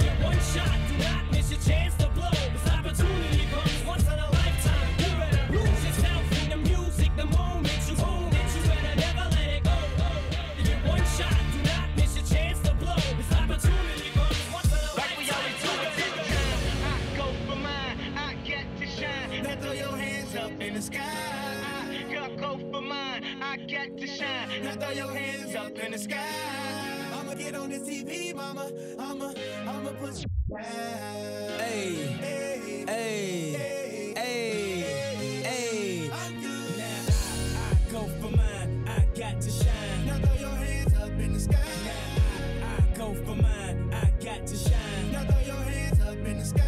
Get one shot, do not miss your chance to blow. This opportunity comes once in a lifetime. You better lose yourself in the music, the moment you own it. You better never let it go. Get one shot, do not miss your chance to blow. This opportunity comes once in a lifetime. I go for mine, I get to shine. Now throw your hands up in the sky. I go for mine, I get to shine. Now throw your hands up in the sky. I'ma get on this TV, mama. I'ma push. Hey, hey, hey, hey. I'm good now. I go for mine, I got to shine. Now throw your hands up in the sky. I go for mine, I got to shine. Now throw your hands up in the sky.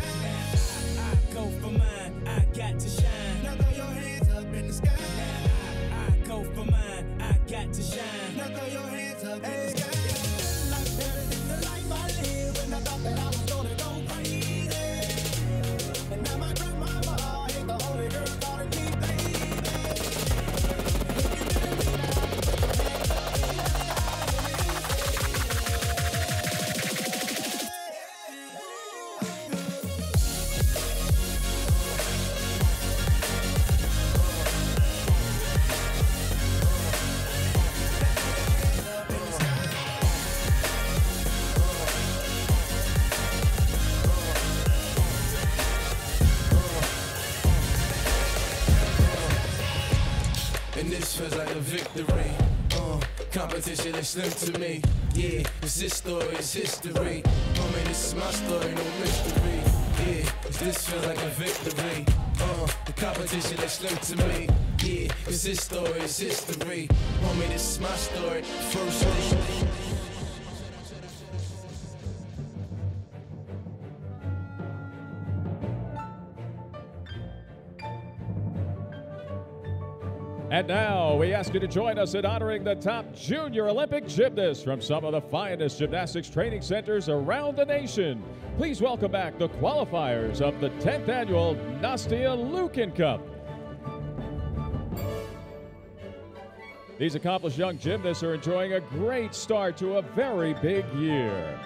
I go for mine, I got to shine. Now throw your hands up in the sky. I go for mine, I got to shine. Now throw your hands up in the sky. Like better than the life I live, and I thought that I was gonna go crazy. victory. Competition is slim to me. Yeah, it's this story, it's history. Homie, this is my story, no mystery. Yeah, this feels like a victory. The competition is slim to me. Yeah, it's this story, it's history. Homie, this is my story. First thing. And now we ask you to join us in honoring the top junior Olympic gymnasts from some of the finest gymnastics training centers around the nation. Please welcome back the qualifiers of the 10th annual Nastia Liukin Cup. These accomplished young gymnasts are enjoying a great start to a very big year.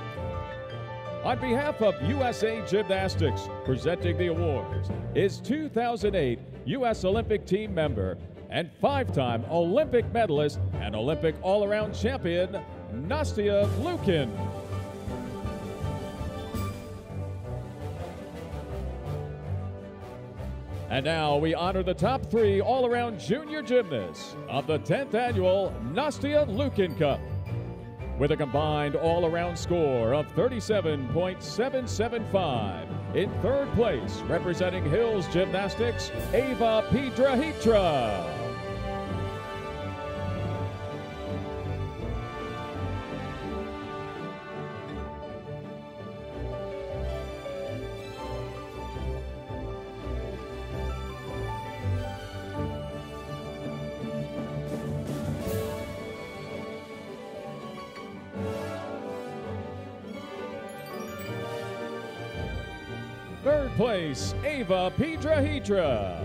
On behalf of USA Gymnastics, presenting the awards is 2008 U.S. Olympic team member and 5-time Olympic medalist and Olympic all-around champion, Nastia Liukin. And now we honor the top 3 all-around junior gymnasts of the 10th annual Nastia Liukin Cup. With a combined all-around score of 37.775. In third place, representing Hills Gymnastics, Ava Piedrahitra. Third place, Ava Piedrahitra.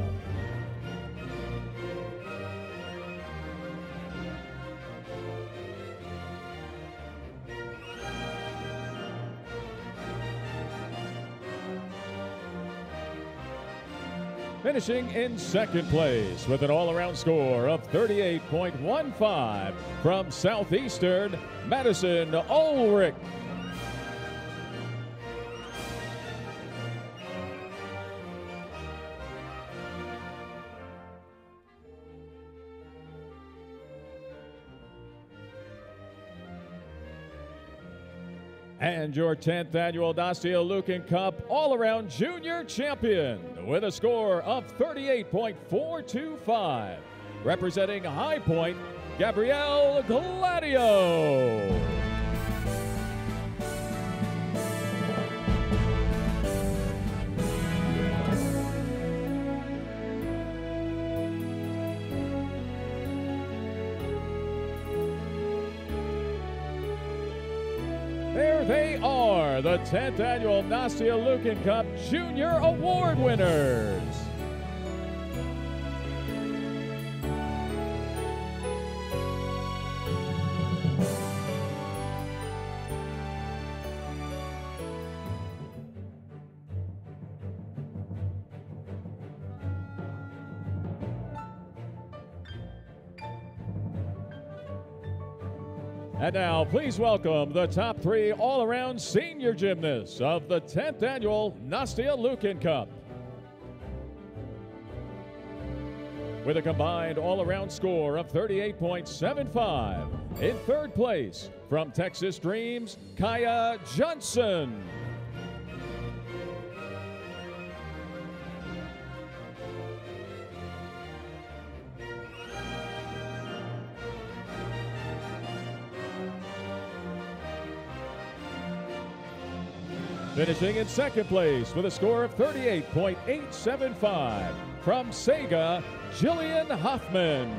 Finishing in second place with an all-around score of 38.15 from Southeastern, Madison Ulrich. And your 10th annual Nastia Liukin Cup all-around junior champion with a score of 38.425, representing High Point, Gabrielle Gladio. There they are, the 10th annual Nastia Liukin Cup Junior Award winners. And now, please welcome the top 3 all-around senior gymnasts of the 10th annual Nastia Liukin Cup. With a combined all-around score of 38.75, in third place, from Texas Dreams, Kaya Johnson. Finishing in second place with a score of 38.875 from Sega, Jillian Hoffman.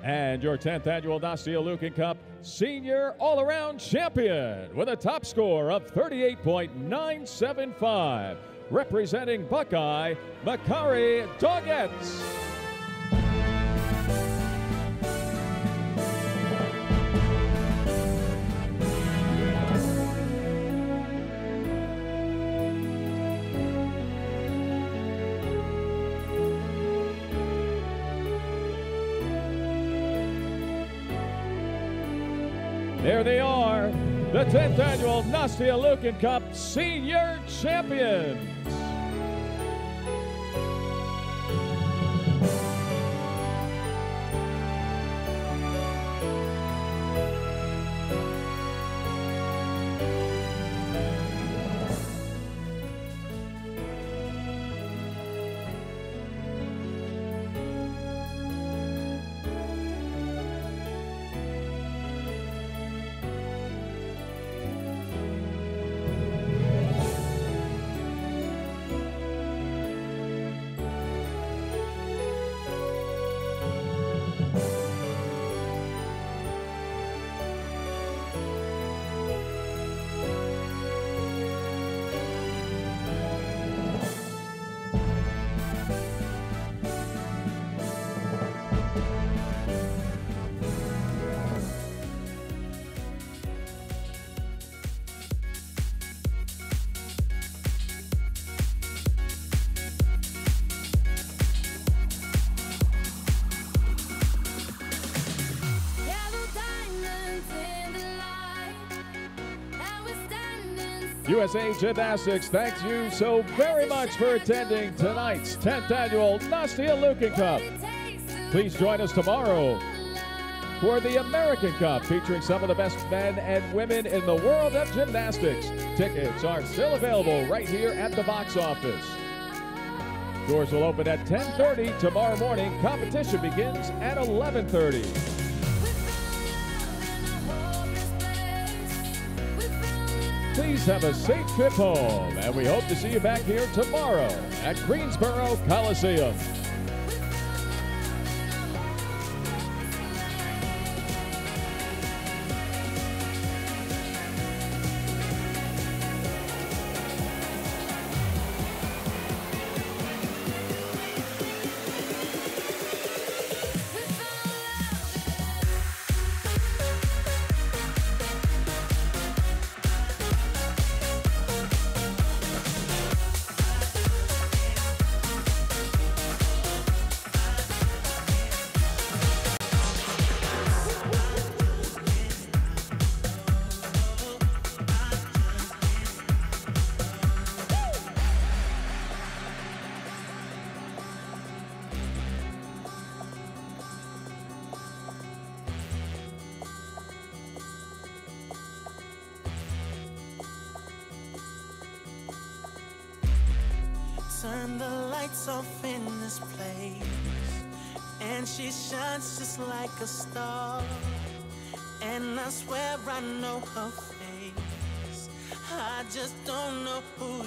And your 10th annual Nastia Liukin Cup Senior All-Around Champion with a top score of 38.975. Representing Buckeye, Makari Doggett. There they are, the 10th annual Nastia Liukin Cup Senior Champions. USA Gymnastics thanks you so very much for attending tonight's 10th annual Nastia Liukin Cup. Please join us tomorrow for the American Cup, featuring some of the best men and women in the world of gymnastics. Tickets are still available right here at the box office. Doors will open at 10:30 tomorrow morning. Competition begins at 11:30. Please have a safe trip home, and we hope to see you back here tomorrow at Greensboro Coliseum. Turn the lights off in this place, and she shines just like a star. And I swear I know her face, I just don't know who